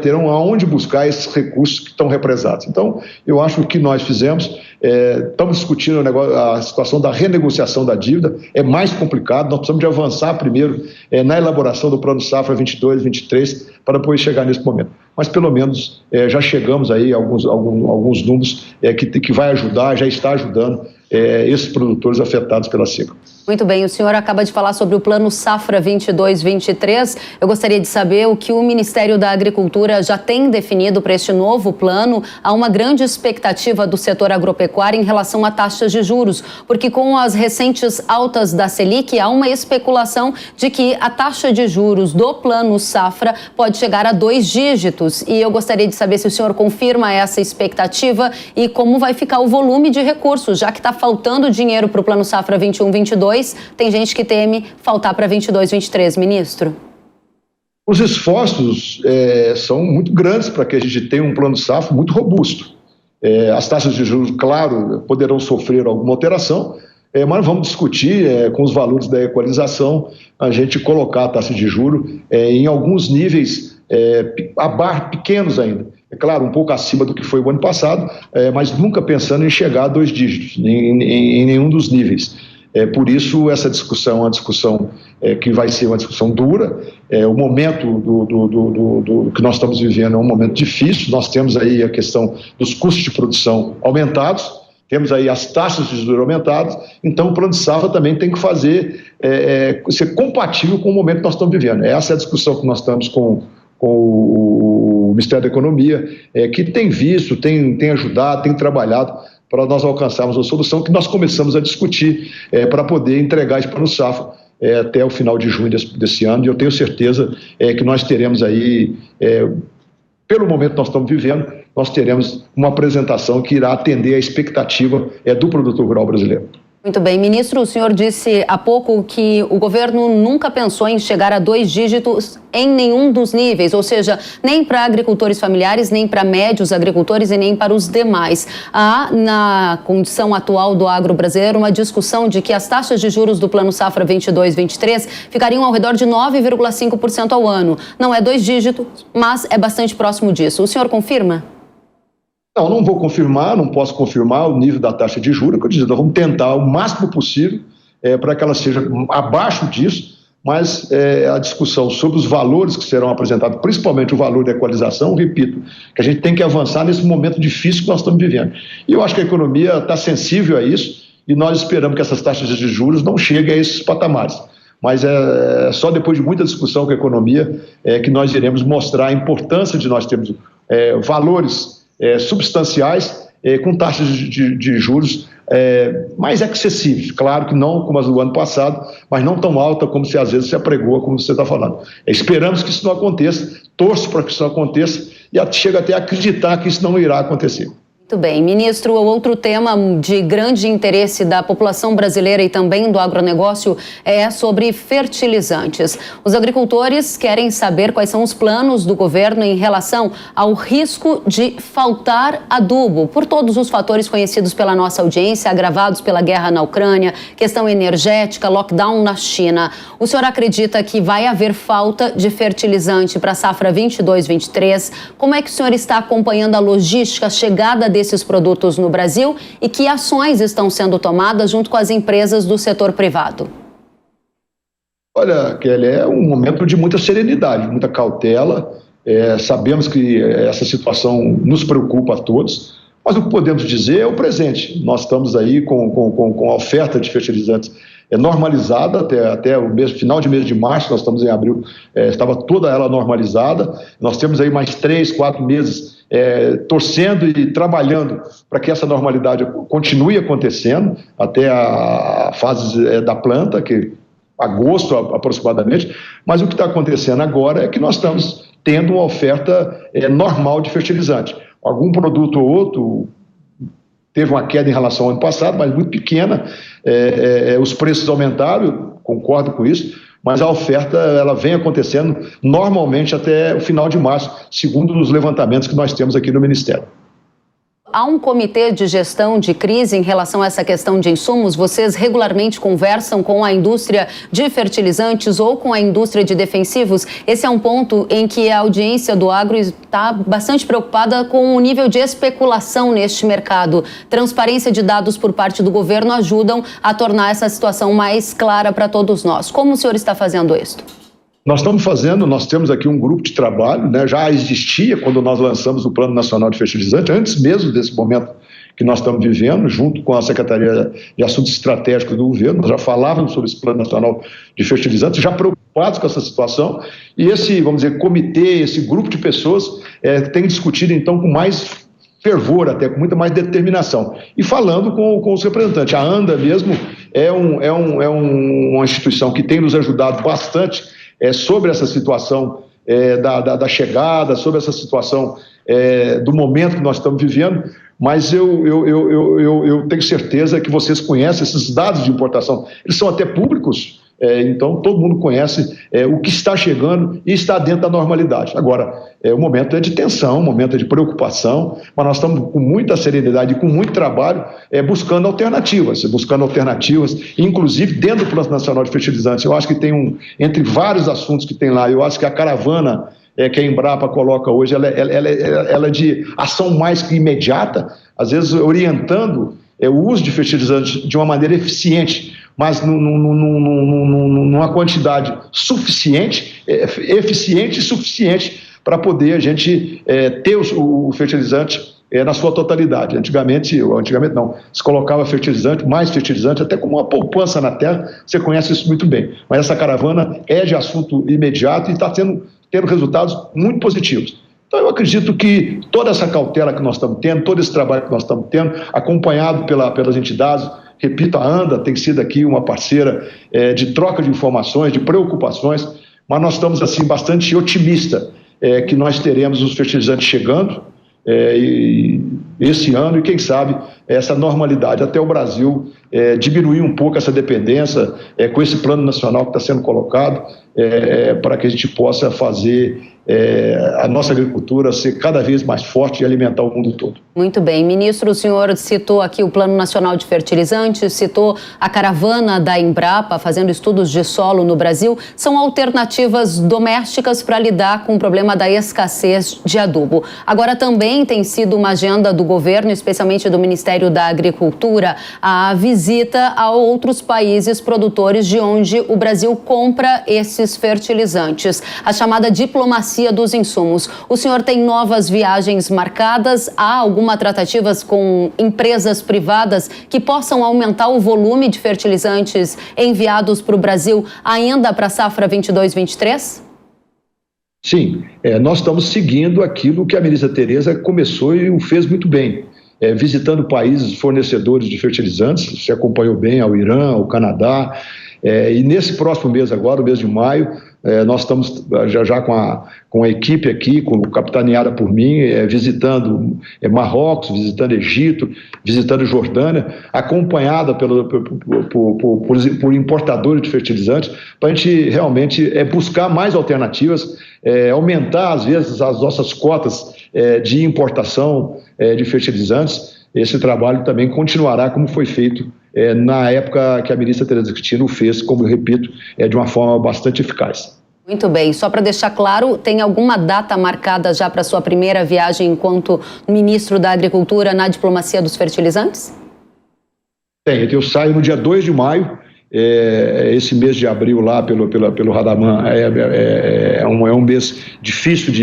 terão aonde buscar esses recursos que estão represados. Então, eu acho que o que nós fizemos, estamos discutindo a situação da renegociação da dívida, é mais complicado, nós precisamos de avançar primeiro na elaboração do Plano Safra 22-23, para depois chegar nesse momento. Mas, pelo menos, já chegamos aí a alguns números que vai ajudar, já está ajudando esses produtores afetados pela seca.
Muito bem, o senhor acaba de falar sobre o Plano Safra 22-23. Eu gostaria de saber o que o Ministério da Agricultura já tem definido para este novo plano. Há uma grande expectativa do setor agropecuário em relação a taxas de juros, porque com as recentes altas da Selic, há uma especulação de que a taxa de juros do Plano Safra pode chegar a 2 dígitos. E eu gostaria de saber se o senhor confirma essa expectativa e como vai ficar o volume de recursos, já que está faltando dinheiro para o Plano Safra 21-22. Tem gente que teme faltar para 22-23, ministro.
Os esforços são muito grandes para que a gente tenha um plano safra muito robusto. As taxas de juros, claro, poderão sofrer alguma alteração, mas vamos discutir com os valores da equalização, a gente colocar a taxa de juros em alguns níveis pequenos ainda. É claro, um pouco acima do que foi o ano passado, mas nunca pensando em chegar a 2 dígitos, em nenhum dos níveis. Por isso, essa discussão é uma discussão que vai ser uma discussão dura. O momento do que nós estamos vivendo é um momento difícil. Nós temos aí a questão dos custos de produção aumentados, temos aí as taxas de juros aumentadas, então o plano de safra também tem que ser compatível com o momento que nós estamos vivendo. Essa é a discussão que nós estamos com o Ministério da Economia, que tem visto, tem ajudado, tem trabalhado para nós alcançarmos uma solução que nós começamos a discutir para poder entregar esse plano safra até o final de junho desse ano, e eu tenho certeza que nós teremos aí, pelo momento que nós estamos vivendo, nós teremos uma apresentação que irá atender à expectativa do produtor rural brasileiro.
Muito bem. Ministro, o senhor disse há pouco que o governo nunca pensou em chegar a 2 dígitos em nenhum dos níveis, ou seja, nem para agricultores familiares, nem para médios agricultores e nem para os demais. Há, na condição atual do agro brasileiro, uma discussão de que as taxas de juros do Plano Safra 22-23 ficariam ao redor de 9,5% ao ano. Não é 2 dígitos, mas é bastante próximo disso. O senhor confirma?
Não vou confirmar, não posso confirmar o nível da taxa de juros, que eu disse, nós vamos tentar o máximo possível para que ela seja abaixo disso, mas a discussão sobre os valores que serão apresentados, principalmente o valor da equalização, repito, que a gente tem que avançar nesse momento difícil que nós estamos vivendo. E eu acho que a economia está sensível a isso e nós esperamos que essas taxas de juros não cheguem a esses patamares. Mas é só depois de muita discussão com a economia que nós iremos mostrar a importância de nós termos valores substanciais com taxas de juros mais acessíveis, claro que não como as do ano passado, mas não tão alta como às vezes se apregoa, como você está falando. Esperamos que isso não aconteça, torço para que isso não aconteça e chego até a acreditar que isso não irá acontecer.
Muito bem. Ministro, outro tema de grande interesse da população brasileira e também do agronegócio é sobre fertilizantes. Os agricultores querem saber quais são os planos do governo em relação ao risco de faltar adubo, por todos os fatores conhecidos pela nossa audiência, agravados pela guerra na Ucrânia, questão energética, lockdown na China. O senhor acredita que vai haver falta de fertilizante para a safra 22-23? Como é que o senhor está acompanhando a logística, a chegada desses produtos no Brasil e que ações estão sendo tomadas junto com as empresas do setor privado?
Olha, Kelly, é um momento de muita serenidade, muita cautela. Sabemos que essa situação nos preocupa a todos, mas o que podemos dizer é o presente. Nós estamos aí com a oferta de fertilizantes normalizada até o final de mês de março, nós estamos em abril, estava toda ela normalizada. Nós temos aí mais 3, 4 meses torcendo e trabalhando para que essa normalidade continue acontecendo até a fase da planta, que agosto aproximadamente, mas o que está acontecendo agora é que nós estamos tendo uma oferta normal de fertilizante. Algum produto ou outro teve uma queda em relação ao ano passado, mas muito pequena, os preços aumentaram, eu concordo com isso, mas a oferta ela vem acontecendo normalmente até o final de março, segundo os levantamentos que nós temos aqui no Ministério.
Há um comitê de gestão de crise em relação a essa questão de insumos? Vocês regularmente conversam com a indústria de fertilizantes ou com a indústria de defensivos? Esse é um ponto em que a audiência do agro está bastante preocupada com o nível de especulação neste mercado. Transparência de dados por parte do governo ajudam a tornar essa situação mais clara para todos nós. Como o senhor está fazendo isso?
Nós temos aqui um grupo de trabalho, já existia quando nós lançamos o Plano Nacional de Fertilizantes, antes mesmo desse momento que nós estamos vivendo, junto com a Secretaria de Assuntos Estratégicos do governo, nós já falávamos sobre esse Plano Nacional de Fertilizantes, já preocupados com essa situação, e esse, vamos dizer, comitê, esse grupo de pessoas tem discutido então com mais fervor, até com muita mais determinação, e falando com os representantes. A ANDA mesmo é uma instituição que tem nos ajudado bastante sobre essa situação da chegada, sobre essa situação do momento que nós estamos vivendo, mas eu tenho certeza que vocês conhecem esses dados de importação, eles são até públicos, então todo mundo conhece o que está chegando e está dentro da normalidade. Agora, o momento é de tensão, o momento é de preocupação, mas nós estamos com muita serenidade e com muito trabalho buscando alternativas, inclusive dentro do Plano Nacional de Fertilizantes. Eu acho que tem entre vários assuntos que tem lá, eu acho que a caravana que a Embrapa coloca hoje, ela é de ação mais que imediata, às vezes orientando o uso de fertilizantes de uma maneira eficiente, mas numa quantidade suficiente, eficiente e suficiente para poder a gente ter o fertilizante na sua totalidade. Antigamente não, se colocava mais fertilizante, até como uma poupança na terra, você conhece isso muito bem. Mas essa caravana é de assunto imediato e está tendo resultados muito positivos. Então eu acredito que toda essa cautela que nós estamos tendo, todo esse trabalho que nós estamos tendo, acompanhado pelas entidades, repito, a ANDA tem sido aqui uma parceira de troca de informações, de preocupações, mas nós estamos assim bastante otimistas que nós teremos os fertilizantes chegando esse ano e quem sabe essa normalidade até o Brasil diminuir um pouco essa dependência com esse plano nacional que está sendo colocado para que a gente possa fazer a nossa agricultura ser cada vez mais forte e alimentar o mundo todo.
Muito bem. Ministro, o senhor citou aqui o Plano Nacional de Fertilizantes, citou a caravana da Embrapa fazendo estudos de solo no Brasil. São alternativas domésticas para lidar com o problema da escassez de adubo. Agora também tem sido uma agenda do governo, especialmente do Ministério da Agricultura, a visita a outros países produtores de onde o Brasil compra esses fertilizantes. A chamada diplomacia dos insumos. O senhor tem novas viagens marcadas? Há alguma tratativas com empresas privadas que possam aumentar o volume de fertilizantes enviados para o Brasil ainda para a safra 22-23?
Sim, nós estamos seguindo aquilo que a ministra Tereza começou e o fez muito bem. Visitando países fornecedores de fertilizantes, você acompanhou bem ao Irã, ao Canadá, e nesse próximo mês agora, o mês de maio, nós estamos já com a equipe aqui, capitaneada por mim, visitando Marrocos, visitando Egito, visitando Jordânia, acompanhada por importadores de fertilizantes, para a gente realmente buscar mais alternativas, aumentar às vezes as nossas cotas de importação de fertilizantes. Esse trabalho também continuará como foi feito na época que a ministra Tereza Cristina o fez, como eu repito, de uma forma bastante eficaz.
Muito bem. Só para deixar claro, tem alguma data marcada já para sua primeira viagem enquanto ministro da Agricultura na diplomacia dos fertilizantes?
Tem. Eu saio no dia 2 de maio. Esse mês de abril lá pelo Radaman é um mês difícil,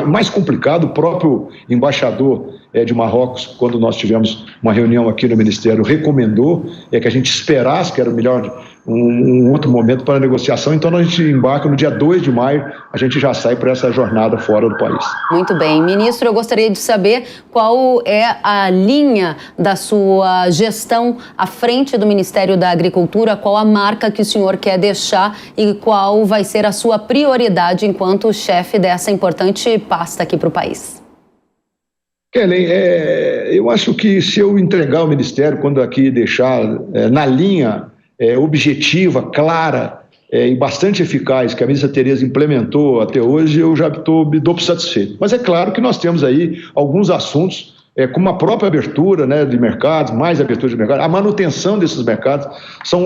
mais complicado. O próprio embaixador de Marrocos, quando nós tivemos uma reunião aqui no Ministério, recomendou que a gente esperasse, que era o melhor um outro momento para a negociação. Então a gente embarca no dia 2 de maio, a gente já sai para essa jornada fora do país.
Muito bem. Ministro, eu gostaria de saber qual é a linha da sua gestão à frente do Ministério da Agricultura, qual a marca que o senhor quer deixar e qual vai ser a sua prioridade enquanto chefe dessa importante pasta aqui para o país.
Kellen, eu acho que se eu entregar o Ministério, quando aqui deixar na linha objetiva, clara e bastante eficaz que a ministra Tereza implementou até hoje, eu já me dou por satisfeito. Mas é claro que nós temos aí alguns assuntos, como a própria abertura de mercados, mais abertura de mercado, a manutenção desses mercados,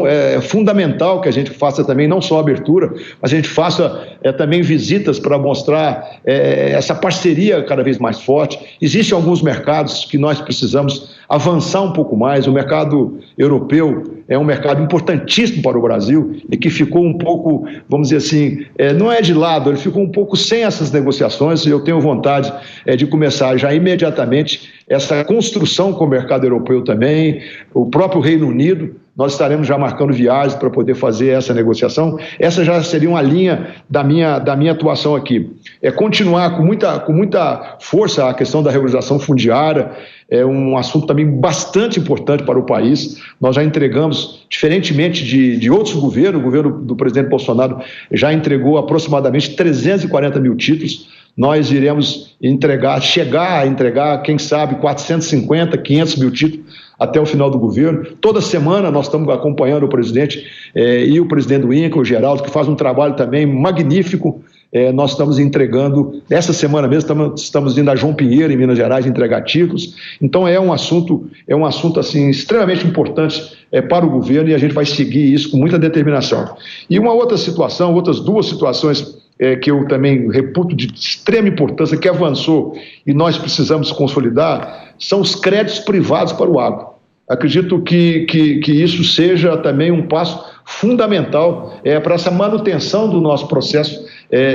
é fundamental que a gente faça também, não só a abertura, mas a gente faça também visitas para mostrar essa parceria cada vez mais forte. Existem alguns mercados que nós precisamos avançar um pouco mais. O mercado europeu é um mercado importantíssimo para o Brasil e que ficou um pouco, vamos dizer assim, não é de lado, ele ficou um pouco sem essas negociações, e eu tenho vontade de começar já imediatamente essa construção com o mercado europeu também, o próprio Reino Unido. Nós estaremos já marcando viagens para poder fazer essa negociação. Essa já seria uma linha da minha atuação aqui. Continuar com muita força a questão da regularização fundiária, é um assunto também bastante importante para o país. Nós já entregamos, diferentemente de outros governos, o governo do presidente Bolsonaro já entregou aproximadamente 340 mil títulos. Nós iremos chegar a entregar, quem sabe, 450, 500 mil títulos até o final do governo. Toda semana nós estamos acompanhando o presidente e o presidente do INCA, o Geraldo, que faz um trabalho também magnífico. Nós estamos entregando, essa semana mesmo, estamos indo a João Pinheiro, em Minas Gerais, entregar títulos. Então é um assunto assim, extremamente importante para o governo, e a gente vai seguir isso com muita determinação. E uma outra situação, outras duas situações que eu também reputo de extrema importância, que avançou e nós precisamos consolidar, são os créditos privados para o agro. Acredito que isso seja também um passo fundamental para essa manutenção do nosso processo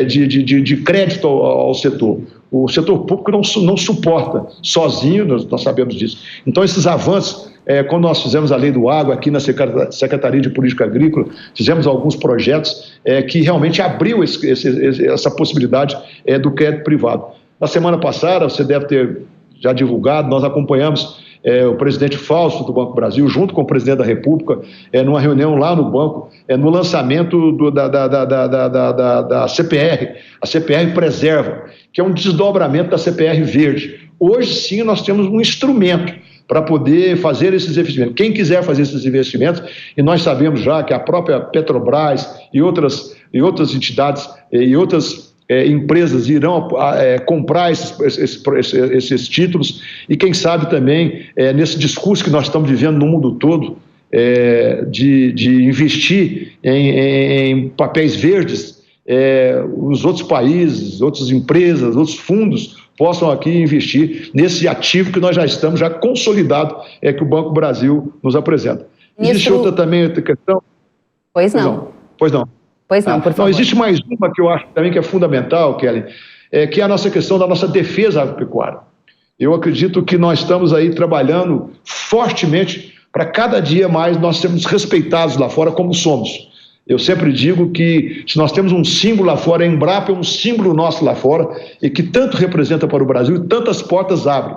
de crédito ao setor. O setor público não suporta sozinho, nós sabemos disso. Então, esses avanços, quando nós fizemos a Lei do Agro aqui na Secretaria de Política Agrícola, fizemos alguns projetos que realmente abriu essa possibilidade do crédito privado. Na semana passada, você deve ter já divulgado, nós acompanhamos o presidente Fausto do Banco Brasil, junto com o presidente da República, numa reunião lá no banco, no lançamento da CPR, a CPR Preserva, que é um desdobramento da CPR Verde. Hoje sim nós temos um instrumento para poder fazer esses investimentos. Quem quiser fazer esses investimentos, e nós sabemos já que a própria Petrobras e outras entidades e outras empresas irão comprar esses títulos, e quem sabe também nesse discurso que nós estamos vivendo no mundo todo, de investir em papéis verdes, os outros países, outras empresas, outros fundos possam aqui investir nesse ativo que nós já estamos consolidado, que o Banco Brasil nos apresenta. Existe outra questão?
Pois não.
Pois não.
Pois não, por favor.
Não, existe mais uma que eu acho também que é fundamental, Kelly, que é a nossa questão da nossa defesa agropecuária. Eu acredito que nós estamos aí trabalhando fortemente para cada dia mais nós sermos respeitados lá fora como somos. Eu sempre digo que se nós temos um símbolo lá fora, a Embrapa é um símbolo nosso lá fora e que tanto representa para o Brasil e tantas portas abre.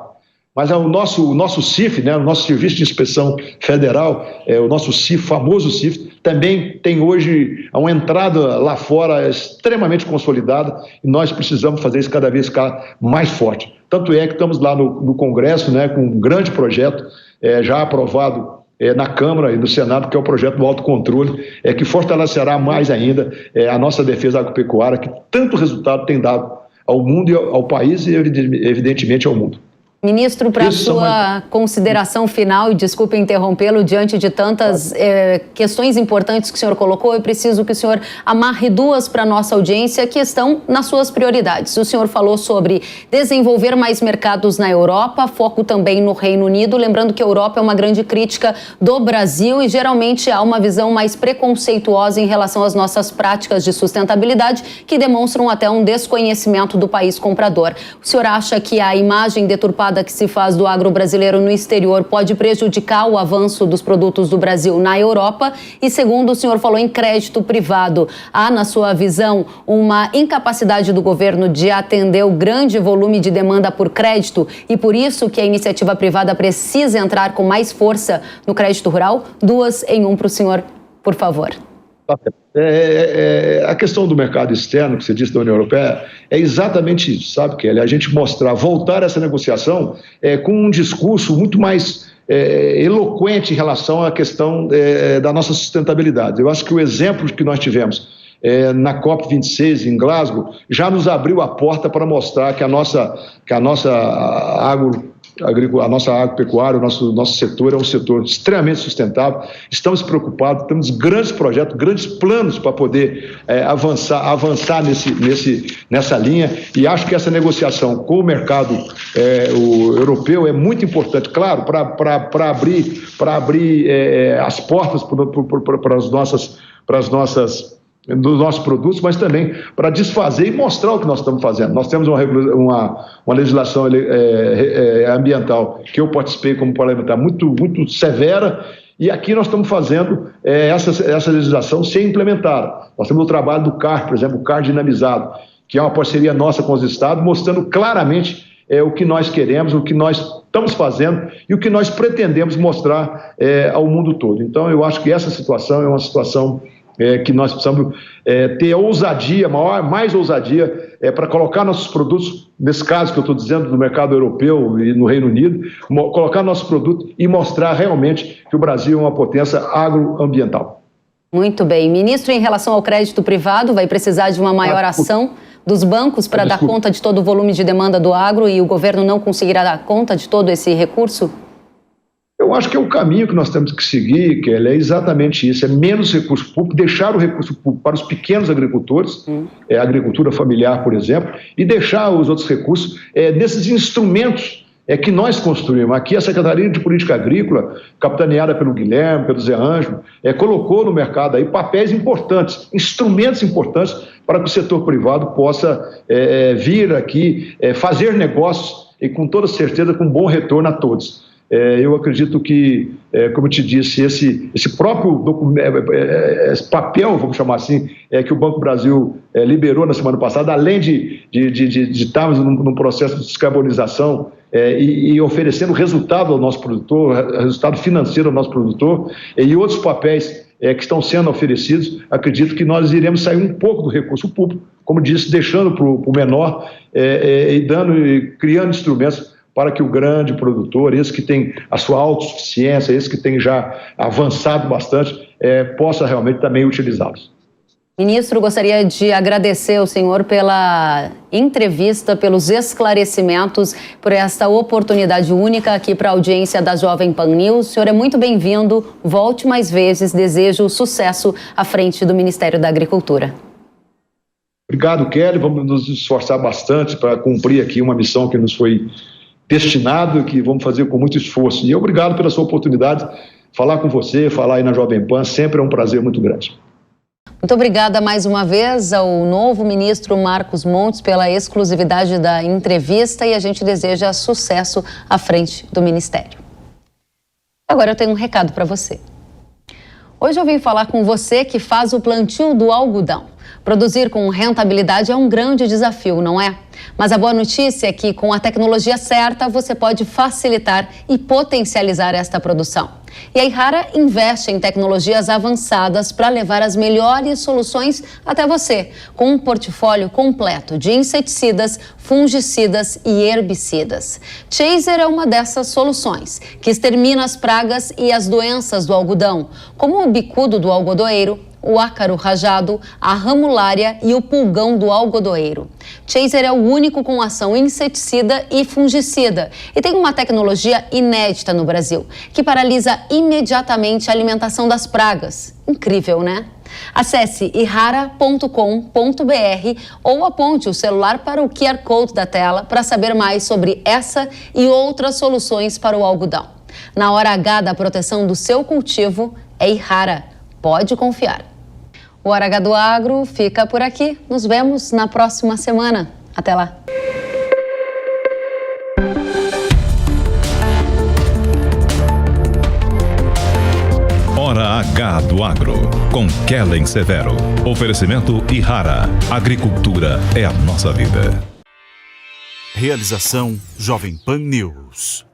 Mas o nosso CIF, o nosso Serviço de Inspeção Federal, o nosso CIF, famoso CIF, também tem hoje uma entrada lá fora extremamente consolidada e nós precisamos fazer isso cada vez ficar mais forte. Tanto é que estamos lá no Congresso, com um grande projeto já aprovado na Câmara e no Senado, que é o projeto do autocontrole, que fortalecerá mais ainda a nossa defesa agropecuária, que tanto resultado tem dado ao mundo, e ao país e evidentemente ao mundo.
Ministro, para a sua consideração final, e desculpe interrompê-lo, diante de tantas questões importantes que o senhor colocou, eu preciso que o senhor amarre duas para a nossa audiência que estão nas suas prioridades. O senhor falou sobre desenvolver mais mercados na Europa, foco também no Reino Unido, lembrando que a Europa é uma grande crítica do Brasil e geralmente há uma visão mais preconceituosa em relação às nossas práticas de sustentabilidade, que demonstram até um desconhecimento do país comprador. O senhor acha que a imagem deturpada que se faz do agro brasileiro no exterior pode prejudicar o avanço dos produtos do Brasil na Europa? E segundo, o senhor falou em crédito privado. Há, na sua visão, uma incapacidade do governo de atender o grande volume de demanda por crédito e por isso que a iniciativa privada precisa entrar com mais força no crédito rural? Duas em um para o senhor, por favor.
A questão do mercado externo, que você disse da União Europeia, é exatamente isso, sabe, Kelly? A gente voltar essa negociação com um discurso muito mais eloquente em relação à questão da nossa sustentabilidade. Eu acho que o exemplo que nós tivemos na COP26 em Glasgow já nos abriu a porta para mostrar que a nossa agropecuária, o nosso setor é um setor extremamente sustentável. Estamos preocupados, temos grandes projetos, grandes planos para poder avançar nessa linha, e acho que essa negociação com o mercado o europeu é muito importante, claro, para abrir as portas dos nossos produtos, mas também para desfazer e mostrar o que nós estamos fazendo. Nós temos uma legislação ambiental que eu participei como parlamentar muito severa, e aqui nós estamos fazendo essa legislação ser implementada. Nós temos o trabalho do CAR, por exemplo, o CAR dinamizado, que é uma parceria nossa com os estados, mostrando claramente o que nós queremos, o que nós estamos fazendo e o que nós pretendemos mostrar ao mundo todo. Então, eu acho que essa situação é uma situação que nós precisamos ter ousadia, mais ousadia, para colocar nossos produtos, nesse caso que eu estou dizendo, no mercado europeu e no Reino Unido, colocar nossos produtos e mostrar realmente que o Brasil é uma potência agroambiental.
Muito bem. Ministro, em relação ao crédito privado, vai precisar de uma maior ação dos bancos para dar conta de todo o volume de demanda do agro e o governo não conseguirá dar conta de todo esse recurso?
Eu acho que é o caminho que nós temos que seguir, que é exatamente isso, é menos recurso público, deixar o recurso público para os pequenos agricultores, a agricultura familiar, por exemplo, e deixar os outros recursos nesses instrumentos que nós construímos. Aqui a Secretaria de Política Agrícola, capitaneada pelo Guilherme, pelo Zé Ângelo, colocou no mercado aí papéis importantes, instrumentos importantes para que o setor privado possa vir aqui fazer negócios e com toda certeza com bom retorno a todos. Eu acredito que, como eu te disse, esse próprio esse papel, vamos chamar assim, que o Banco do Brasil liberou na semana passada, além de estarmos num processo de descarbonização e oferecendo resultado ao nosso produtor, resultado financeiro ao nosso produtor, e outros papéis que estão sendo oferecidos, acredito que nós iremos sair um pouco do recurso público, como disse, deixando para o menor e criando instrumentos para que o grande produtor, esse que tem a sua autossuficiência, esse que tem já avançado bastante, possa realmente também utilizá-los.
Ministro, gostaria de agradecer ao senhor pela entrevista, pelos esclarecimentos, por esta oportunidade única aqui para a audiência da Jovem Pan News. O senhor é muito bem-vindo, volte mais vezes, desejo sucesso à frente do Ministério da Agricultura.
Obrigado, Kelly, vamos nos esforçar bastante para cumprir aqui uma missão que nos foi destinado, que vamos fazer com muito esforço. E obrigado pela sua oportunidade. Falar com você, falar aí na Jovem Pan, sempre é um prazer muito grande.
Muito obrigada mais uma vez ao novo ministro Marcos Montes pela exclusividade da entrevista e a gente deseja sucesso à frente do Ministério. Agora eu tenho um recado para você. Hoje eu vim falar com você que faz o plantio do algodão. Produzir com rentabilidade é um grande desafio, não é? Mas a boa notícia é que, com a tecnologia certa, você pode facilitar e potencializar esta produção. E a Yara investe em tecnologias avançadas para levar as melhores soluções até você, com um portfólio completo de inseticidas, fungicidas e herbicidas. Chaser é uma dessas soluções, que extermina as pragas e as doenças do algodão, como o bicudo do algodoeiro, o ácaro rajado, a ramulária e o pulgão do algodoeiro. Chaser é o único com ação inseticida e fungicida e tem uma tecnologia inédita no Brasil, que paralisa imediatamente a alimentação das pragas. Incrível, né? Acesse ihara.com.br ou aponte o celular para o QR Code da tela para saber mais sobre essa e outras soluções para o algodão. Na hora H da proteção do seu cultivo, é Yara. Pode confiar. O Hora H do Agro fica por aqui. Nos vemos na próxima semana. Até lá.
Hora H do Agro, com Kellen Severo. Oferecimento Yara. Agricultura é a nossa vida.
Realização Jovem Pan News.